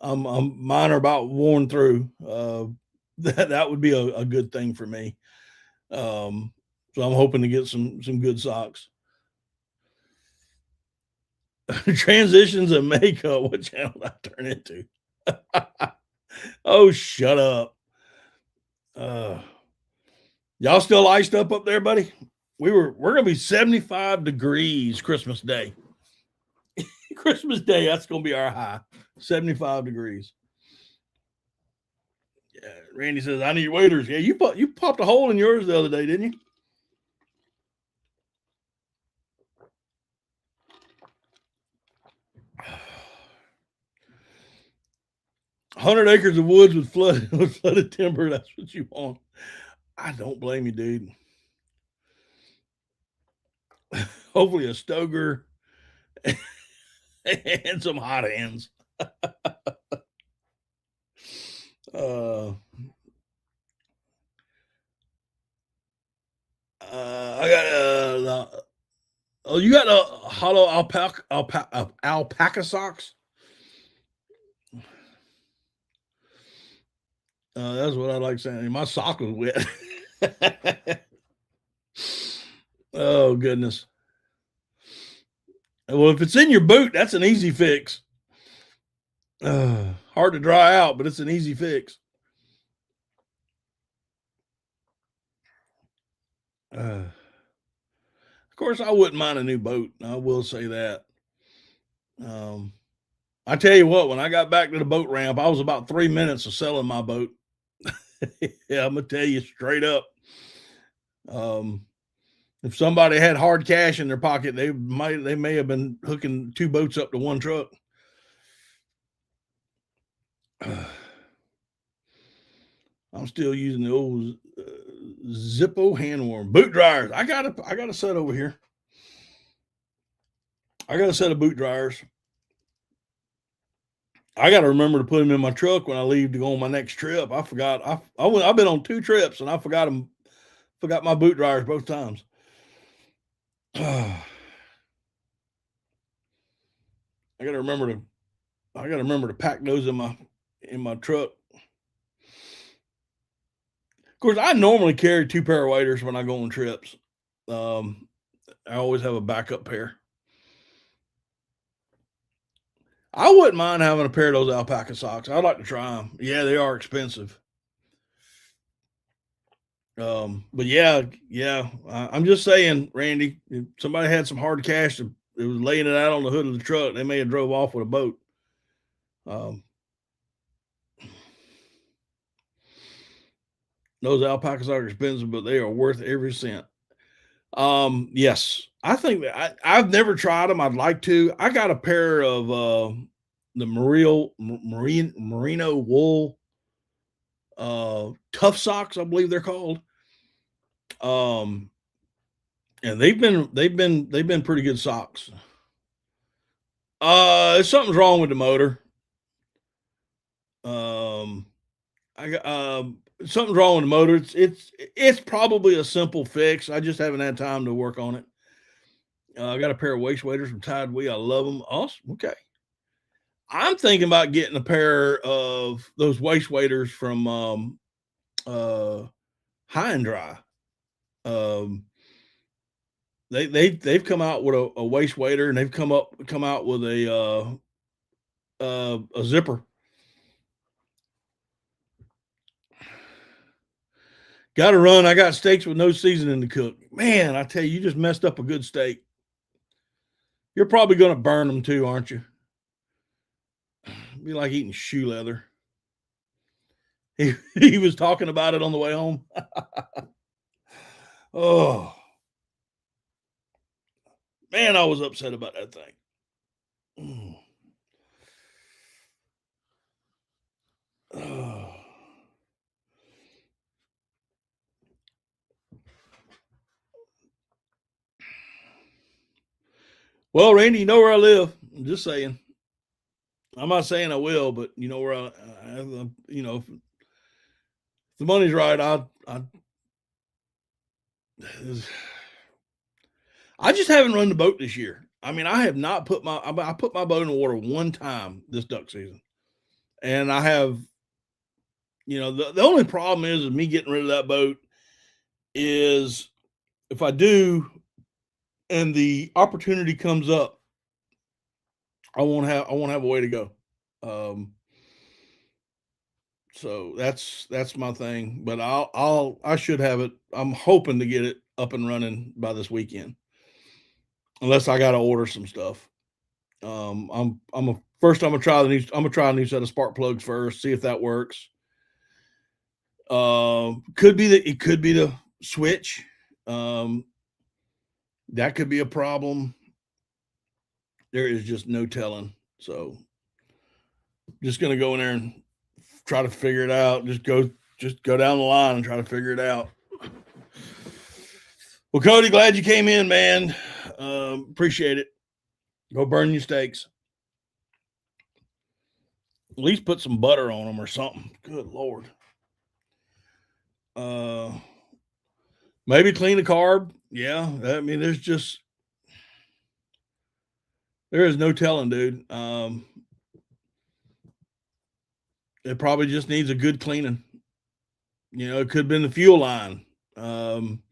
are about worn through. That would be a good thing for me. Um, so I'm hoping to get some good socks. Transitions and makeup. What channel did I turn into? Oh, shut up. Uh, y'all still iced up there, buddy? We're gonna be 75 degrees Christmas Day. Christmas Day, that's gonna be our high. 75 degrees. Yeah, Randy says, I need waiters. Yeah, you popped a hole in yours the other day, didn't you? 100 acres of woods with flooded timber. That's what you want. I don't blame you, dude. Hopefully a Stoker and some hot hands. Uh, I got oh, you got a hollow alpaca socks. That's what I like saying. My sock was wet. Oh goodness. Well, if it's in your boot, that's an easy fix. Hard to dry out, but it's an easy fix. Of course, I wouldn't mind a new boat. I will say that. Um, I tell you what, when I got back to the boat ramp, I was about 3 minutes of selling my boat. Yeah, I'm gonna tell you straight up. Um, if somebody had hard cash in their pocket, they may have been hooking two boats up to one truck. I'm still using the old Zippo hand warm boot dryers. I got a set over here. I got a set of boot dryers. I got to remember to put them in my truck when I leave to go on my next trip. I forgot. I've been on 2 trips and I forgot them. Forgot my boot dryers both times. I got to remember to. I got to remember to pack those in my truck. Of course, I normally carry two pair of waders when I go on trips. Um, I always have a backup pair. I wouldn't mind having a pair of those alpaca socks. I'd like to try them. Yeah, they are expensive. But yeah. I'm just saying, Randy, if somebody had some hard cash that was laying it out on the hood of the truck, they may have drove off with a boat. Um, those alpacas are expensive, but they are worth every cent. Yes, I think that I've never tried them. I'd like to. I got a pair of the merino wool tough socks, I believe they're called. Um, and they've been pretty good socks. Something's wrong with the motor. Um, I got something's wrong with the motor. It's probably a simple fix. I just haven't had time to work on it. I got a pair of waist waders from Tide We. I love them. Awesome. Okay. I'm thinking about getting a pair of those waist waders from uh High and Dry. Um, they've come out with a waist wader, and they've come out with a zipper. Got to run. I got steaks with no seasoning to cook. Man, I tell you, you just messed up a good steak. You're probably going to burn them too, aren't you? Be like eating shoe leather. He was talking about it on the way home. Oh man, I was upset about that thing. Mm. Oh. Well, Randy, you know where I live. I'm just saying. I'm not saying I will, but you know where you know, if the money's right, I just haven't run the boat this year. I mean, I have not I put my boat in the water one time this duck season, and I have, the only problem is me getting rid of that boat is if I do, and the opportunity comes up, I won't have a way to go. Um, so that's my thing. But I should have it. I'm hoping to get it up and running by this weekend, unless I got to order some stuff. I'm a first. I'm gonna try a new set of spark plugs first. See if that works. It could be the switch. Um, that could be a problem. There is just no telling. So just gonna go in there and try to figure it out. Just go down the line and try to figure it out. Well, Cody, glad you came in, man. Appreciate it. Go burn your steaks. At least put some butter on them or something. Good Lord. Uh, Maybe clean the carb. Yeah. I mean, there is no telling, dude. It probably just needs a good cleaning. It could have been the fuel line. Um,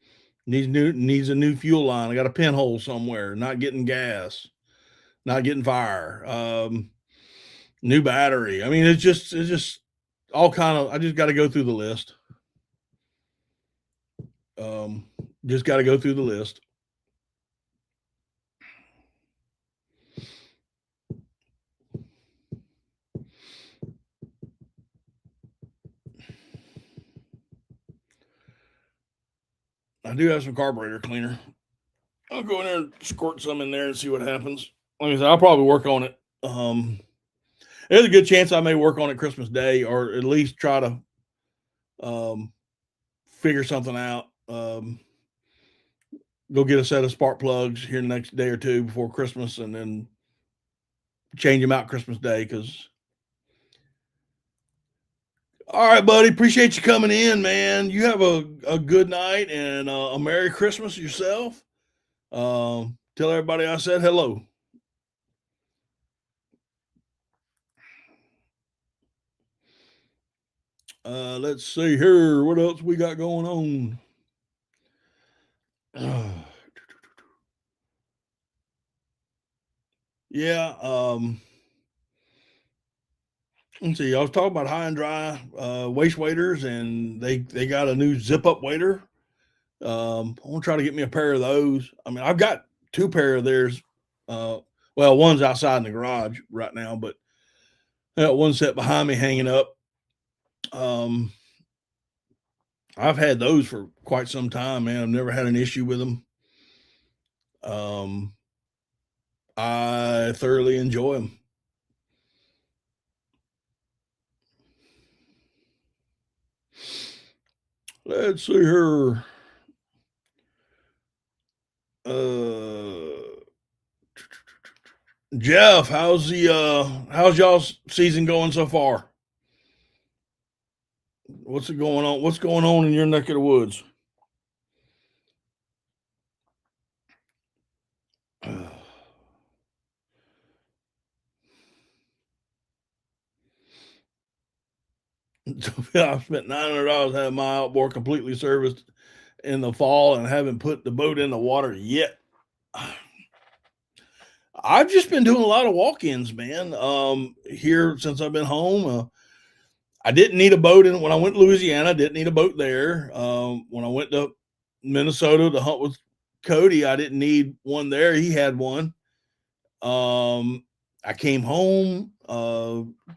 needs a new fuel line. I got a pinhole somewhere, not getting gas, not getting fire. New battery. I mean, it's just all kind of. I just got to go through the list. Um, just got to go through the list. I do have some carburetor cleaner. I'll go in there and squirt some in there and see what happens. Like I said, I'll probably work on it. There's a good chance I may work on it Christmas Day, or at least try to um, figure something out. Go get a set of spark plugs here the next day or two before Christmas, and then change them out Christmas Day. Because all right, buddy, appreciate you coming in, man. You have a good night and a Merry Christmas yourself. Tell everybody I said hello. Let's see here. What else we got going on? Yeah. Let's see. I was talking about High and Dry waist waders, and they got a new zip up wader. I want to try to get me a pair of those. I mean, I've got two pair of theirs. Uh, well, one's outside in the garage right now, but I got one set behind me hanging up. Um, I've had those for quite some time, man. I've never had an issue with them. Um, I thoroughly enjoy them. Let's see here. Jeff, how's y'all's season going so far? What's it going on? What's going on in your neck of the woods? I spent $900 having my outboard completely serviced in the fall and haven't put the boat in the water yet. I've just been doing a lot of walk-ins, man. Here since I've been home. I didn't need a boat when I went to Louisiana. I didn't need a boat there. When I went to Minnesota to hunt with Cody, I didn't need one there. He had one. I came home,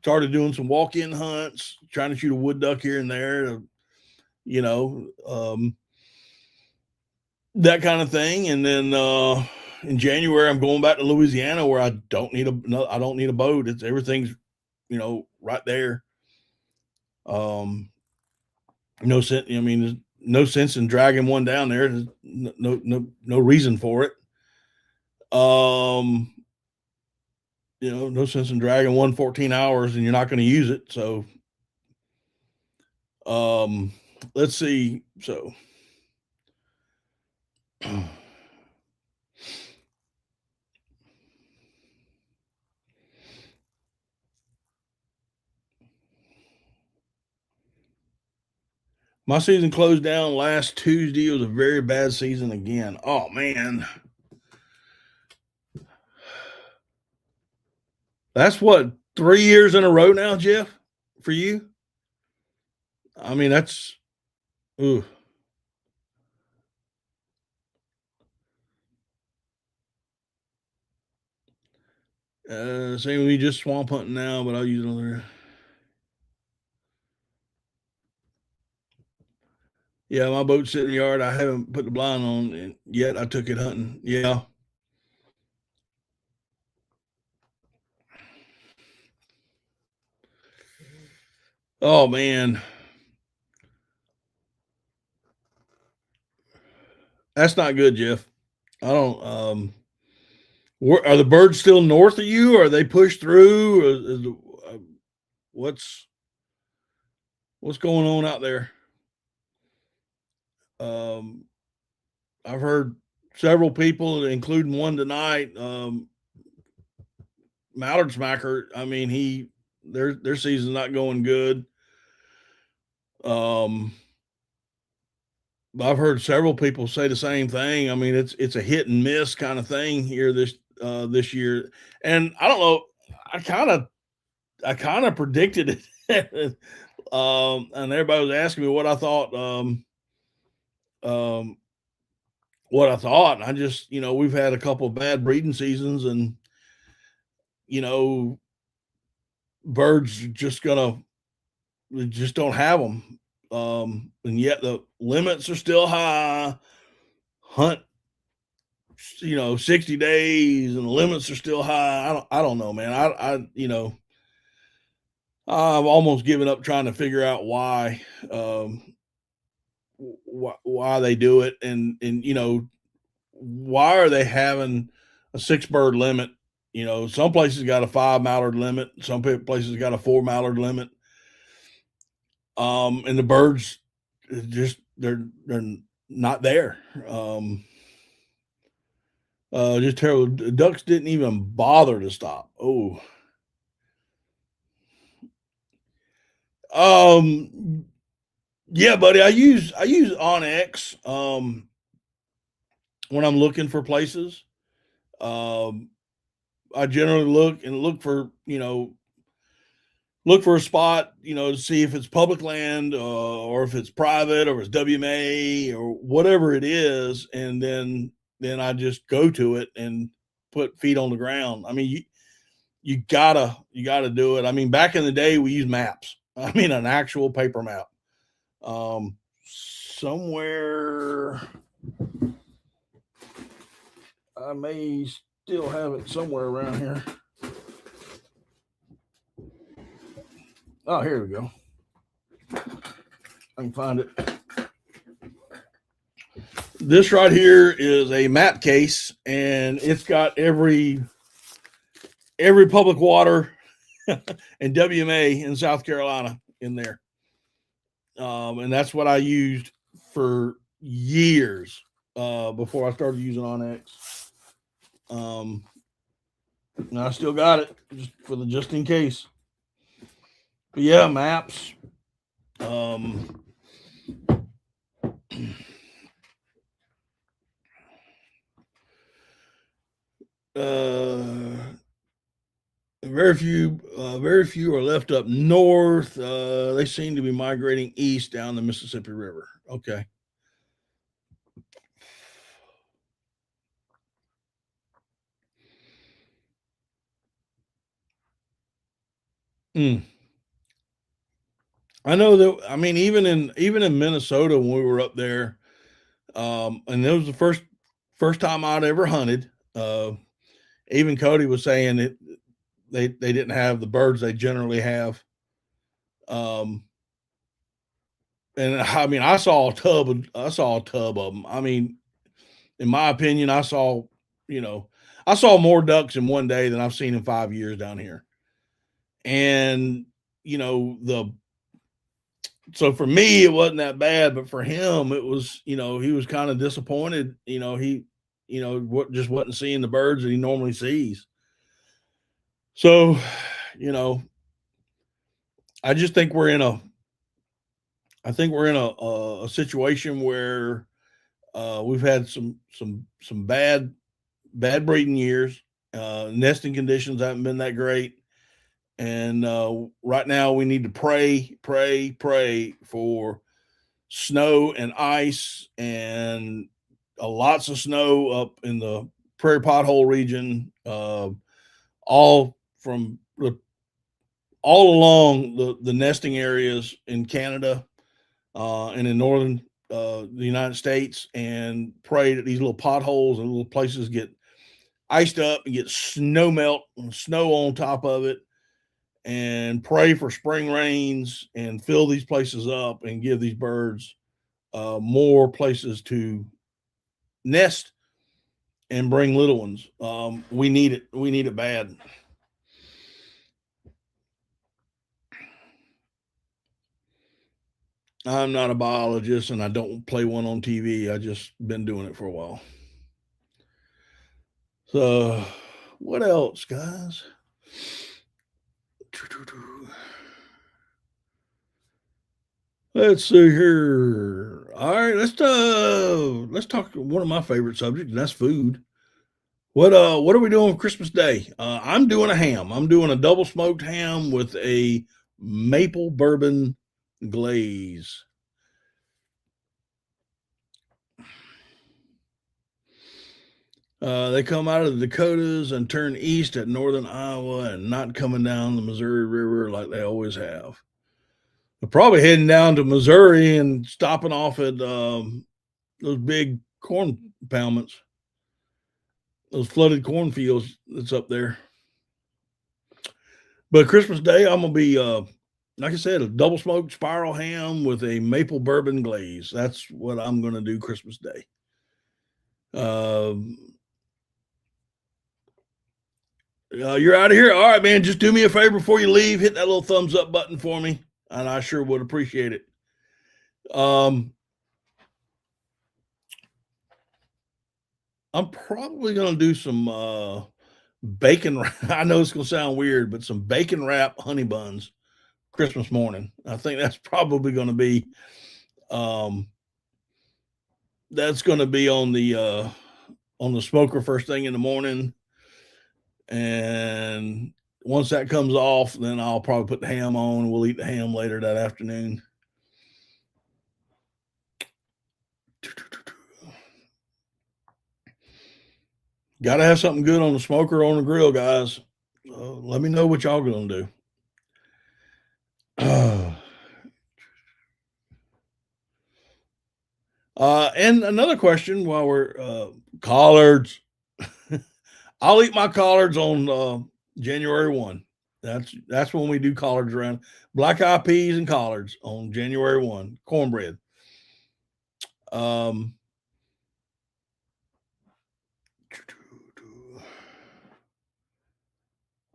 started doing some walk-in hunts, trying to shoot a wood duck here and there, you know, that kind of thing. And then in January, I'm going back to Louisiana where I don't need a boat. It's everything's, right there. No sense. I mean, there's no sense in dragging one down there. There's no reason for it. No sense in dragging 14 hours and you're not going to use it. So, let's see. So, my season closed down last Tuesday. It was a very bad season again. Oh man. That's what, 3 years in a row now, Jeff, for you? I mean, that's ooh. Same with me, just swamp hunting now, but I'll use another. Yeah, my boat's sitting in the yard. I haven't put the blind on it yet. I took it hunting. Yeah. Oh man, that's not good, Jeff. I don't. Are the birds still north of you? Or are they pushed through? Uh, what's what's going on out there? Um, I've heard several people, including one tonight. Mallard Smacker. I mean, their season's not going good. Um, I've heard several people say the same thing. I mean, it's a hit and miss kind of thing here this year, and I don't know. I kind of predicted it, and everybody was asking me what I thought. Um, what I thought, and I just we've had a couple of bad breeding seasons, and you know birds just don't have them, and yet the limits are still high. Hunt 60 days and the limits are still high. I don't know, man. I've almost given up trying to figure out um why they do it, and why are they having a 6 bird limit? Some places got a 5 mallard limit, some places got a 4 mallard limit. And the birds they're not there. Just terrible. Ducks didn't even bother to stop. Oh, yeah, buddy. I use Onyx when I'm looking for places. Um, I generally look for a spot, to see if it's public land, or if it's private, or if it's WMA or whatever it is, and then I just go to it and put feet on the ground. I mean, you gotta do it. I mean, back in the day, we used maps. I mean, an actual paper map. Somewhere I may still have it somewhere around here. Oh, here we go. I can find it. This right here is a map case, and it's got every public water and WMA in South Carolina in there. And that's what I used for years before I started using Onyx. And I still got it just in case. But yeah, maps. Very few are left up north. They seem to be migrating east down the Mississippi River. Okay. I know that. I mean, even in Minnesota when we were up there, and it was the first time I'd ever hunted. Even Cody was saying it. They didn't have the birds they generally have. And I mean, I saw a tub of them. I mean, in my opinion, I saw more ducks in one day than I've seen in 5 years down here. And so for me it wasn't that bad, but for him it was, he was kind of disappointed. He just wasn't seeing the birds that he normally sees. So, I just think we're in a situation where we've had some bad breeding years. Nesting conditions haven't been that great, and right now we need to pray for snow and ice and lots of snow up in the prairie pothole region, all along the nesting areas in Canada and in northern the United States, and pray that these little potholes and little places get iced up and get snow melt and snow on top of it, and pray for spring rains and fill these places up and give these birds more places to nest and bring little ones. We need it. We need it bad. I'm not a biologist and I don't play one on TV. I just been doing it for a while. So, what else, guys? Let's see here. All right, let's talk one of my favorite subjects, and that's food. What are we doing on Christmas Day? I'm doing a ham. I'm doing a double smoked ham with a maple bourbon glaze. They come out of the Dakotas and turn east at northern Iowa and not coming down the Missouri River like they always have. They're probably heading down to Missouri and stopping off at those big corn poundments, those flooded cornfields that's up there. But Christmas Day, I'm gonna be like I said, a double smoked spiral ham with a maple bourbon glaze. That's what I'm gonna do Christmas Day. You're out of here. All right, man. Just do me a favor before you leave. Hit that little thumbs up button for me, and I sure would appreciate it. I'm probably gonna do some bacon. I know it's gonna sound weird, but some bacon wrap honey buns Christmas morning. I think that's probably gonna be that's gonna be on the smoker first thing in the morning. And once that comes off, then I'll probably put the ham on. We'll eat the ham later that afternoon. Got to have something good on the smoker or on the grill, guys. Let me know what y'all gonna do. And another question while we're collards. I'll eat my collards on January 1. That's when we do collards around. Black eyed peas and collards on January 1. Cornbread.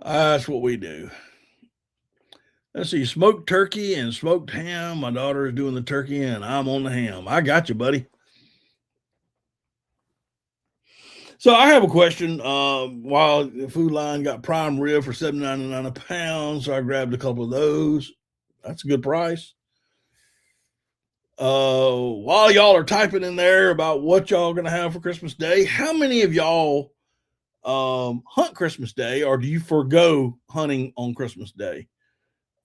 That's what we do. Let's see, smoked turkey and smoked ham. My daughter is doing the turkey and I'm on the ham. I got you, buddy. So I have a question. While the Food Line got prime rib for $7.99 a pound, so I grabbed a couple of those. That's a good price. While y'all are typing in there about what y'all gonna have for Christmas Day, how many of y'all hunt Christmas Day, or do you forego hunting on Christmas Day?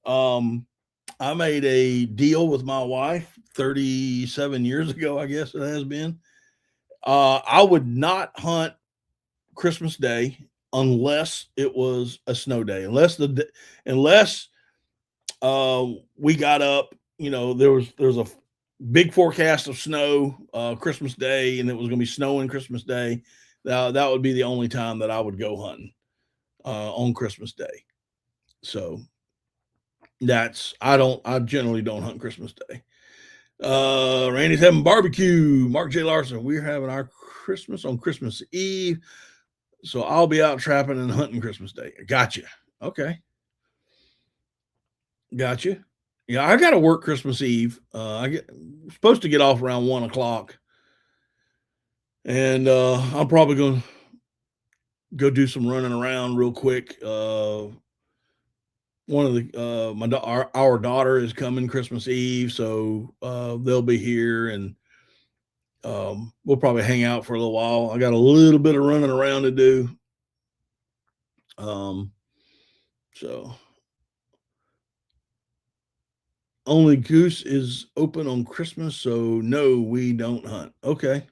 Um, I made a deal with my wife 37 years ago, I guess it has been. I would not hunt Christmas Day unless it was a snow day, unless we got up, there was a big forecast of snow Christmas Day, and it was going to be snowing Christmas Day. That would be the only time that I would go hunting on Christmas Day. So I generally don't hunt Christmas Day. Randy's having barbecue. Mark J. Larson, we're having our Christmas on Christmas Eve. So I'll be out trapping and hunting Christmas Day. Gotcha. Okay. Gotcha. Yeah, I got to work Christmas Eve. Supposed to get off around 1 o'clock, and I'm probably going to go do some running around real quick. One of the our daughter is coming Christmas Eve, so they'll be here, and we'll probably hang out for a little while. I got a little bit of running around to do. So only Goose is open on Christmas, so no, we don't hunt. Okay.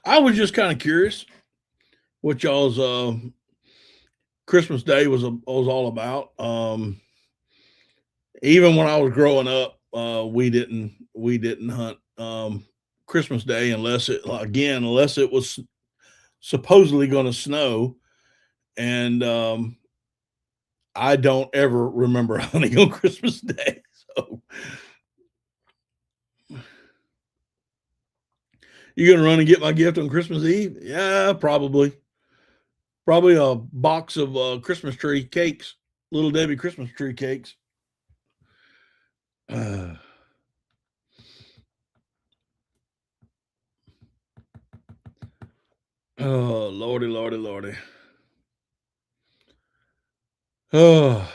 I was just kind of curious what y'all's Christmas Day was all about. Even when I was growing up, we didn't hunt Christmas Day unless it was supposedly going to snow, and I don't ever remember hunting on Christmas Day. So you gonna run and get my gift on Christmas Eve? Yeah, probably. Probably a box of Christmas tree cakes, Little Debbie Christmas tree cakes. Uh, oh, lordy, lordy, lordy. Oh,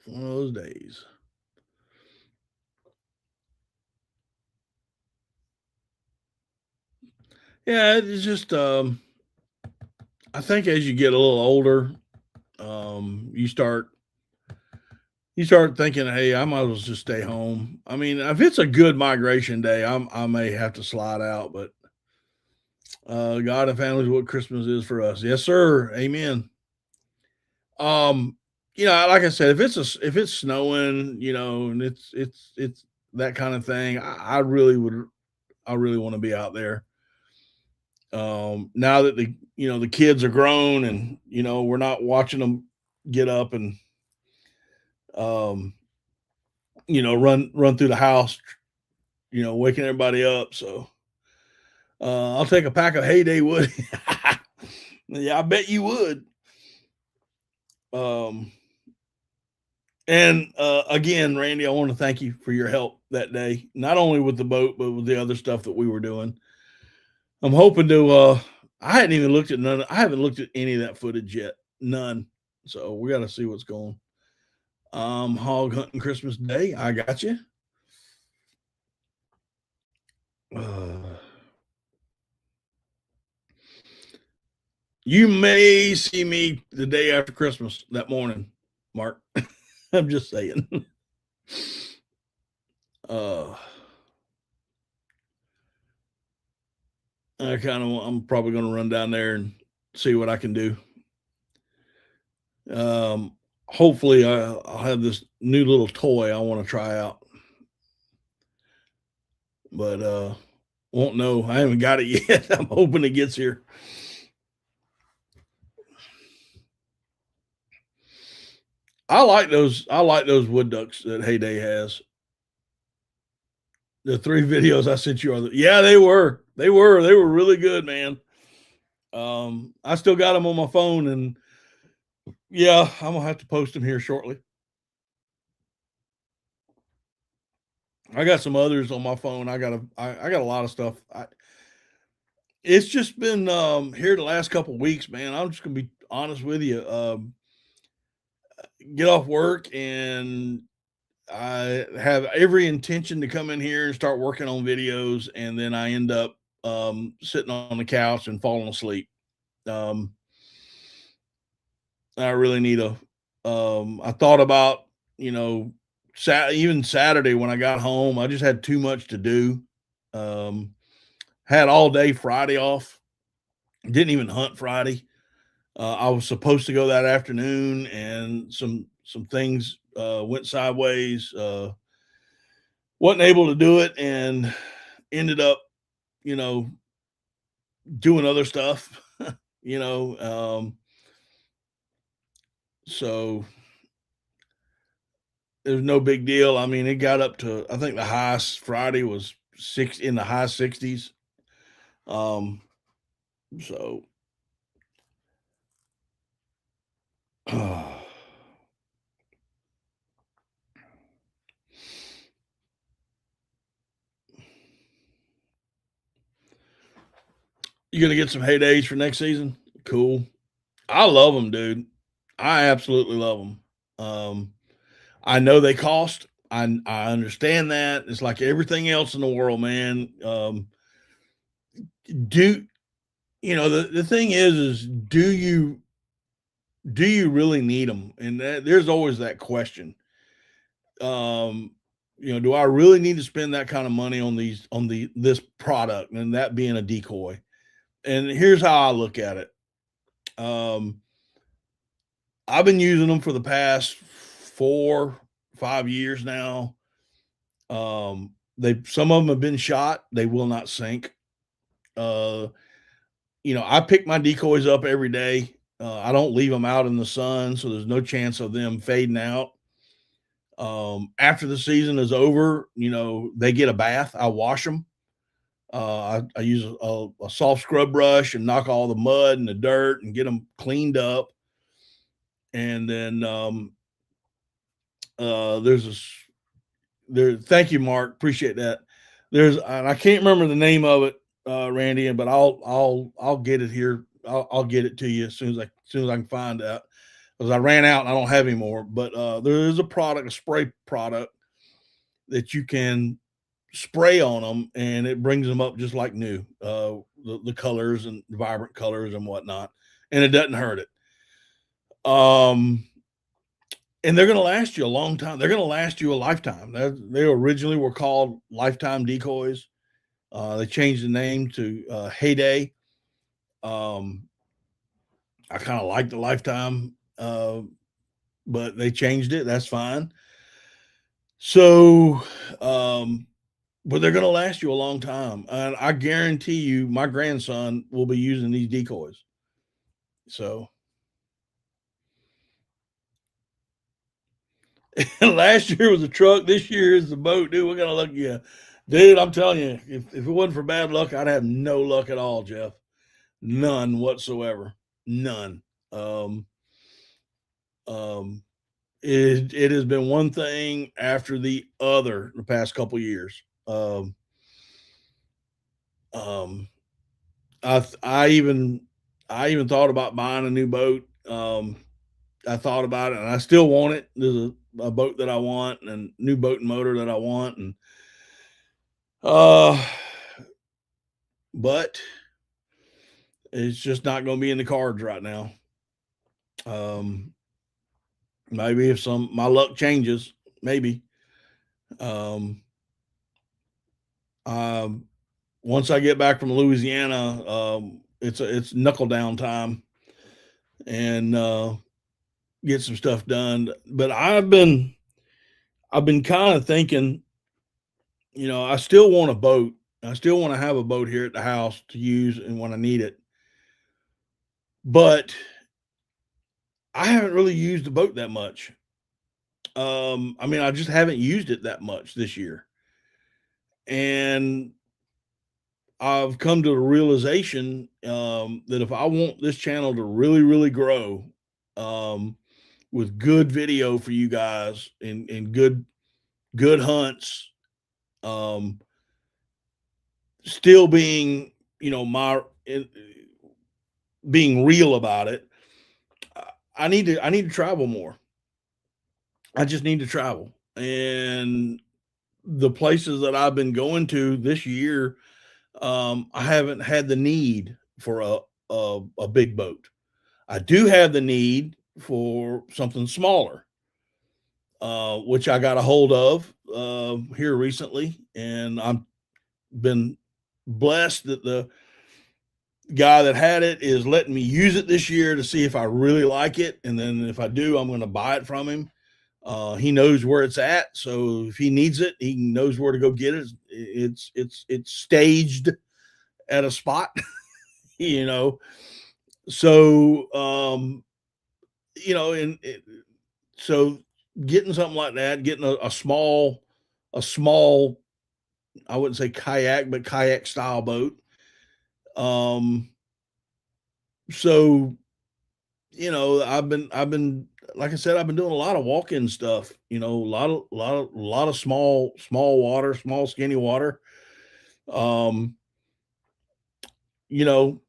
one of those days. Yeah, it's just I think as you get a little older, you start thinking, hey, I might as well just stay home. I mean, if it's a good migration day, I may have to slide out, but God and family is what Christmas is for us. Yes, sir. Amen. Um, like I said, if it's snowing, and it's that kind of thing, I really want to be out there. Now that the kids are grown, and we're not watching them get up and um run through the house, waking everybody up. So I'll take a pack of Heyday Wood. Yeah, I bet you would. Um, and again, Randy, I want to thank you for your help that day, not only with the boat, but with the other stuff that we were doing. I'm hoping to. I hadn't even looked at none. I haven't looked at any of that footage yet. None. So we got to see what's going. Hog hunting Christmas Day. I got you. Uh, you may see me the day after Christmas that morning, Mark. I'm just saying. uh, I'm probably going to run down there and see what I can do. Hopefully I'll have this new little toy I want to try out. But Won't know. I haven't got it yet. I'm hoping it gets here. I like those. I like those wood ducks that Heyday has. The 3 videos I sent you are yeah, they were. They were really good, man. I still got them on my phone, and yeah, I'm gonna have to post them here shortly. I got some others on my phone. I got a lot of stuff. It's just been here the last couple weeks, man. I'm just gonna be honest with you. Get off work, and I have every intention to come in here and start working on videos, and then I end up sitting on the couch and falling asleep. Um, I really need a. I thought about you know, even Saturday when I got home, I just had too much to do. Um, had all day Friday off. Didn't even hunt Friday. I was supposed to go that afternoon, and some things went sideways. Wasn't able to do it, and ended up, you know, doing other stuff. you know, so there's no big deal. I mean, it got up to I think the highest Friday was in the high 60s. Um, so you gonna get some heydays for next season? Cool. I love them, dude. I absolutely love them. I know they cost. I understand that. It's like everything else in the world, man. Do the thing is do you really need them? And there's always that question. Um, do I really need to spend that kind of money on this product and that being a decoy? And here's how I look at it. Um, I've been using them for the past 4, 5 years now. They some of them have been shot. They will not sink. Uh, I pick my decoys up every day. I don't leave them out in the sun, so there's no chance of them fading out. After the season is over, they get a bath. I wash them. I use a soft scrub brush and knock all the mud and the dirt and get them cleaned up. And then there's there. Thank you, Mark. Appreciate that. And I can't remember the name of it, Randy, but I'll get it here. I'll get it to you as soon as I can find out, because I ran out and I don't have any more. But there is a spray product that you can spray on them, and it brings them up just like new. The colors and vibrant colors and whatnot, and it doesn't hurt it. And they're going to last you a long time. They're going to last you a lifetime. They originally were called Lifetime Decoys. They changed the name to Heyday. I kind of like the Lifetime, but they changed it. That's fine. So, but they're going to last you a long time. And I guarantee you, my grandson will be using these decoys. So, last year was a truck. This year is the boat, dude. We're gonna look, yeah, dude. I'm telling you, if it wasn't for bad luck, I'd have no luck at all, Jeff. None whatsoever. None. Um, um, it has been one thing after the other the past couple years. Um, I even thought about buying a new boat. I thought about it, and I still want it. There's a boat that I want, and a new boat and motor that I want, and uh, but it's just not going to be in the cards right now. Um, maybe if my luck changes, maybe. Um, um, Once I get back from Louisiana, it's knuckle down time, and get some stuff done. But I've been kind of thinking, I still want a boat. I still want to have a boat here at the house to use and when I need it. But I haven't really used the boat that much. I mean, I just haven't used it that much this year. And I've come to the realization that if I want this channel to really, really grow, um, with good video for you guys and good hunts, um, still being my being real about it. I need to travel more. I just need to travel, and the places that I've been going to this year, I haven't had the need for a big boat. I do have the need for something smaller, which I got a hold of here recently, and I've been blessed that the guy that had it is letting me use it this year to see if I really like it, and then if I do, I'm going to buy it from him. He knows where it's at, so if he needs it, he knows where to go get it. It's staged at a spot, you know. So and so getting something like that, getting a small, I wouldn't say kayak, but kayak style boat. Um, so I've been like I said, I've been doing a lot of walk-in stuff, a lot of small water, small skinny water. Um, you know,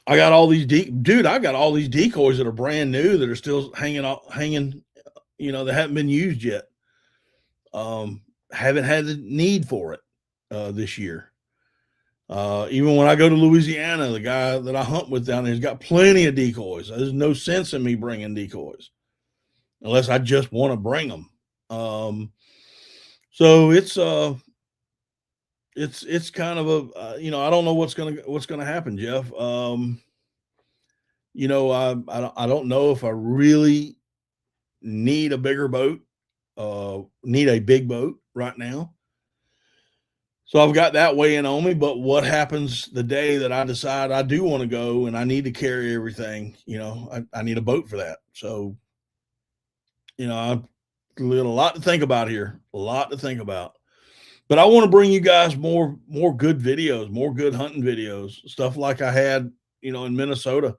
I got all these decoys that are brand new that are still hanging, that haven't been used yet. Um, haven't had the need for it this year. Even when I go to Louisiana, the guy that I hunt with down there's got plenty of decoys. There's no sense in me bringing decoys unless I just want to bring them. So it's kind of I don't know what's gonna happen, Jeff. I don't know if I really need a bigger boat, need a big boat right now. So I've got that weighing on me. But what happens the day that I decide I do want to go and I need to carry everything? I need a boat for that. So I've got a lot to think about here. A lot to think about. But I want to bring you guys more good videos, more good hunting videos, stuff like I had, in Minnesota.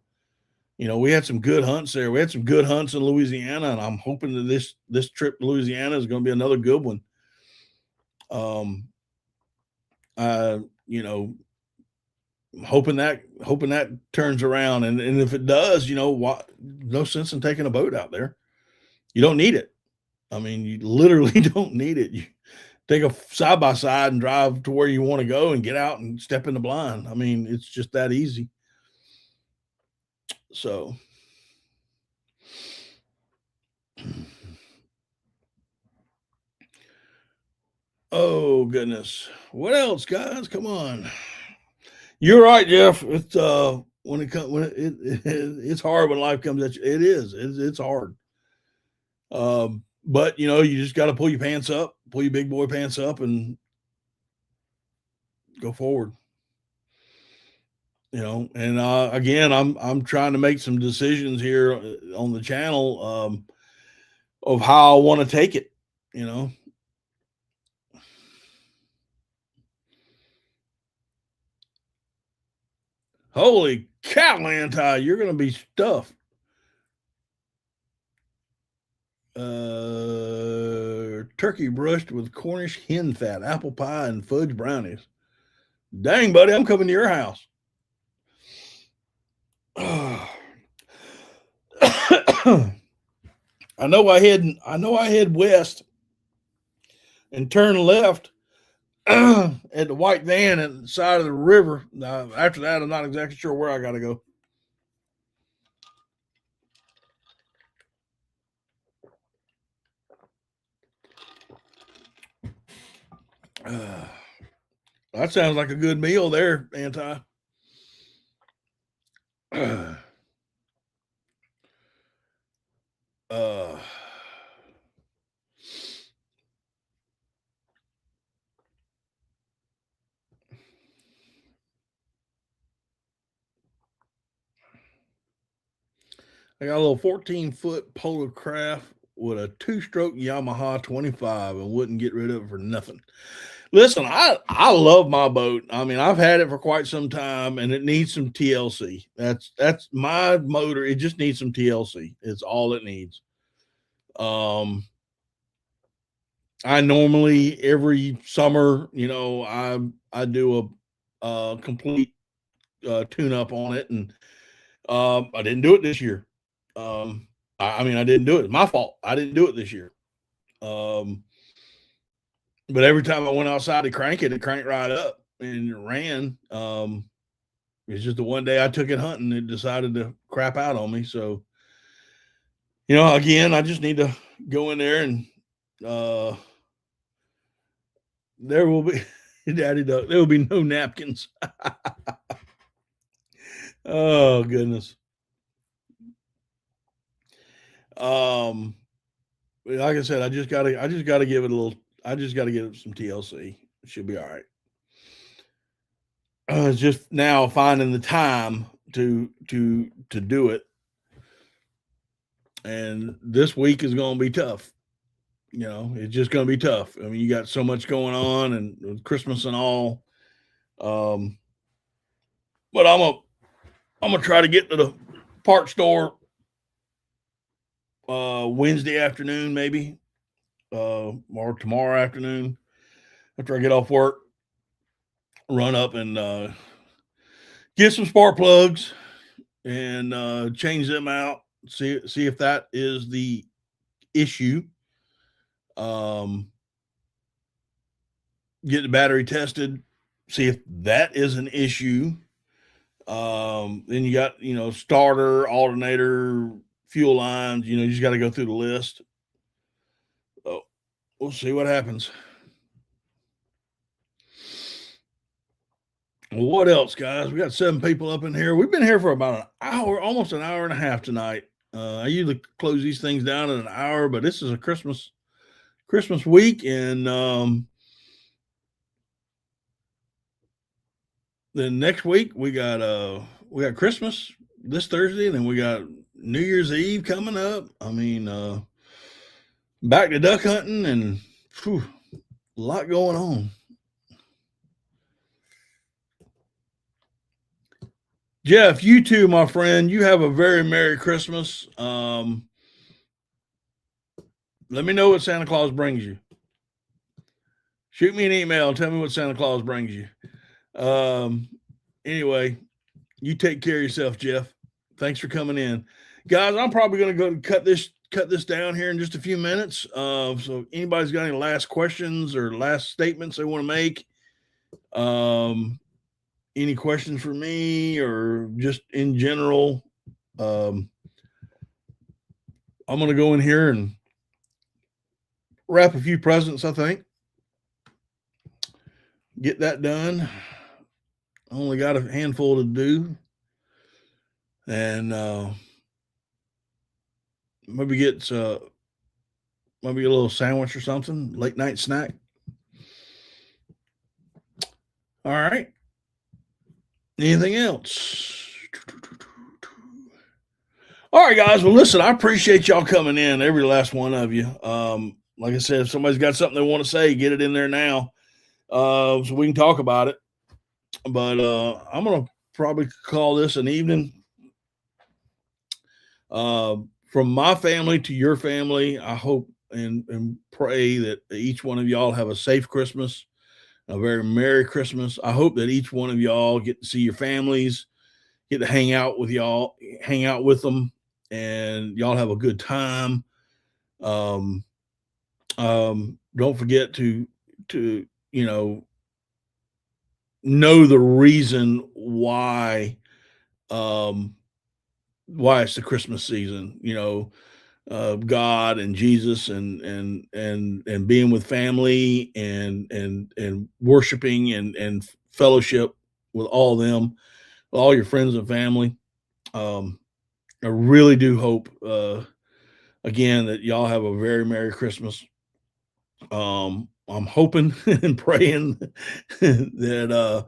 We had some good hunts there. We had some good hunts in Louisiana, and I'm hoping that this trip to Louisiana is going to be another good one. Um, uh, you know, hoping that turns around, and if it does, what? No sense in taking a boat out there. You don't need it. I mean, you literally don't need it. You take a side by side and drive to where you want to go and get out and step in the blind. I mean, it's just that easy. So, oh goodness, what else, guys? Come on. You're right, Jeff. It's when it comes when it's hard when life comes at you. It is. It's hard. But you just got to pull your pants up, pull your big boy pants up, and go forward. And again, I'm trying to make some decisions here on the channel, of how I want to take it. You know, holy cow, Anti, you're gonna be stuffed. Turkey brushed with Cornish hen fat, apple pie, and fudge brownies. Dang, buddy, I'm coming to your house. I know I head west and turn left at the white van at the side of the river. After that, I'm not exactly sure where I got to go. That sounds like a good meal there, Anti. uh, I got a little 14-foot Polar Craft with a two-stroke Yamaha 25 and wouldn't get rid of it for nothing. Listen, I love my boat. I mean, I've had it for quite some time, and it needs some TLC. That's my motor. It just needs some TLC. It's all it needs. I normally every summer, I do a complete tune up on it, and I didn't do it this year. I mean, I didn't do it. It's my fault. I didn't do it this year. Um, but every time I went outside to crank it cranked right up and it ran. It's just the one day I took it hunting, it decided to crap out on me. So, again, I just need to go in there and there will be Daddy Duck. There will be no napkins. Oh goodness. Like I said, I just gotta give it a little. I just gotta give it some TLC. It should be all right. It's just now finding the time to do it, and this week is going to be tough. It's just going to be tough. I mean, you got so much going on, and Christmas and all. But I'm gonna try to get to the parts store Wednesday afternoon, maybe, or tomorrow afternoon after I get off work. Run up and get some spark plugs and change them out. See if that is the issue. Get the battery tested. See if that is an issue. Then you got starter, alternator, fuel lines. You just got to go through the list. So we'll see what happens. Well, what else, guys? We got 7 people up in here. We've been here for about an hour, almost an hour and a half tonight. I usually close these things down in an hour, but this is a Christmas week, and then next week we got Christmas this Thursday, and then we got New Year's Eve coming up. I mean, back to duck hunting, and a lot going on. Jeff, you too, my friend. You have a very Merry Christmas. Let me know what Santa Claus brings you. Shoot me an email. Tell me what Santa Claus brings you. Anyway, you take care of yourself, Jeff. Thanks for coming in. Guys, I'm probably going to go and cut this down here in just a few minutes. So anybody's got any last questions or last statements they want to make? Any questions for me or just in general? I'm going to go in here and wrap a few presents, I think. Get that done. Only got a handful to do. And maybe get maybe a little sandwich or something, late night snack. All right. Anything else? All right, guys. Well, listen, I appreciate y'all coming in, every last one of you. Like I said, if somebody's got something they want to say, get it in there now, so we can talk about it. But I'm gonna probably call this an evening. From my family to your family, I hope and pray that each one of y'all have a safe Christmas, a very Merry Christmas. I hope that each one of y'all get to see your families, get to hang out with them, and y'all have a good time. Don't forget to know the reason why it's the Christmas season. God and Jesus and being with family and worshiping and fellowship with all them, with all your friends and family. I really do hope again that y'all have a very Merry Christmas. I'm hoping and praying that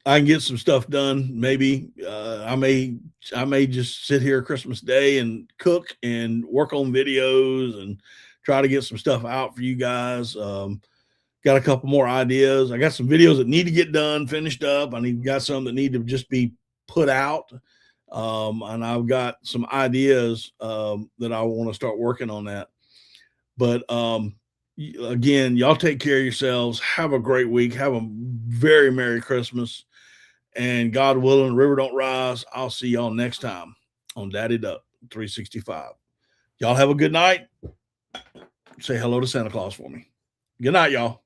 I can get some stuff done. Maybe I may just sit here Christmas Day and cook and work on videos and try to get some stuff out for you guys. Got a couple more ideas. I got some videos that need to get done, finished up. Got some that need to just be put out. And I've got some ideas that I want to start working on that. But again, y'all take care of yourselves. Have a great week. Have a very Merry Christmas. And God willing, the river don't rise. I'll see y'all next time on Daddy Duck 365. Y'all have a good night. Say hello to Santa Claus for me. Good night, y'all.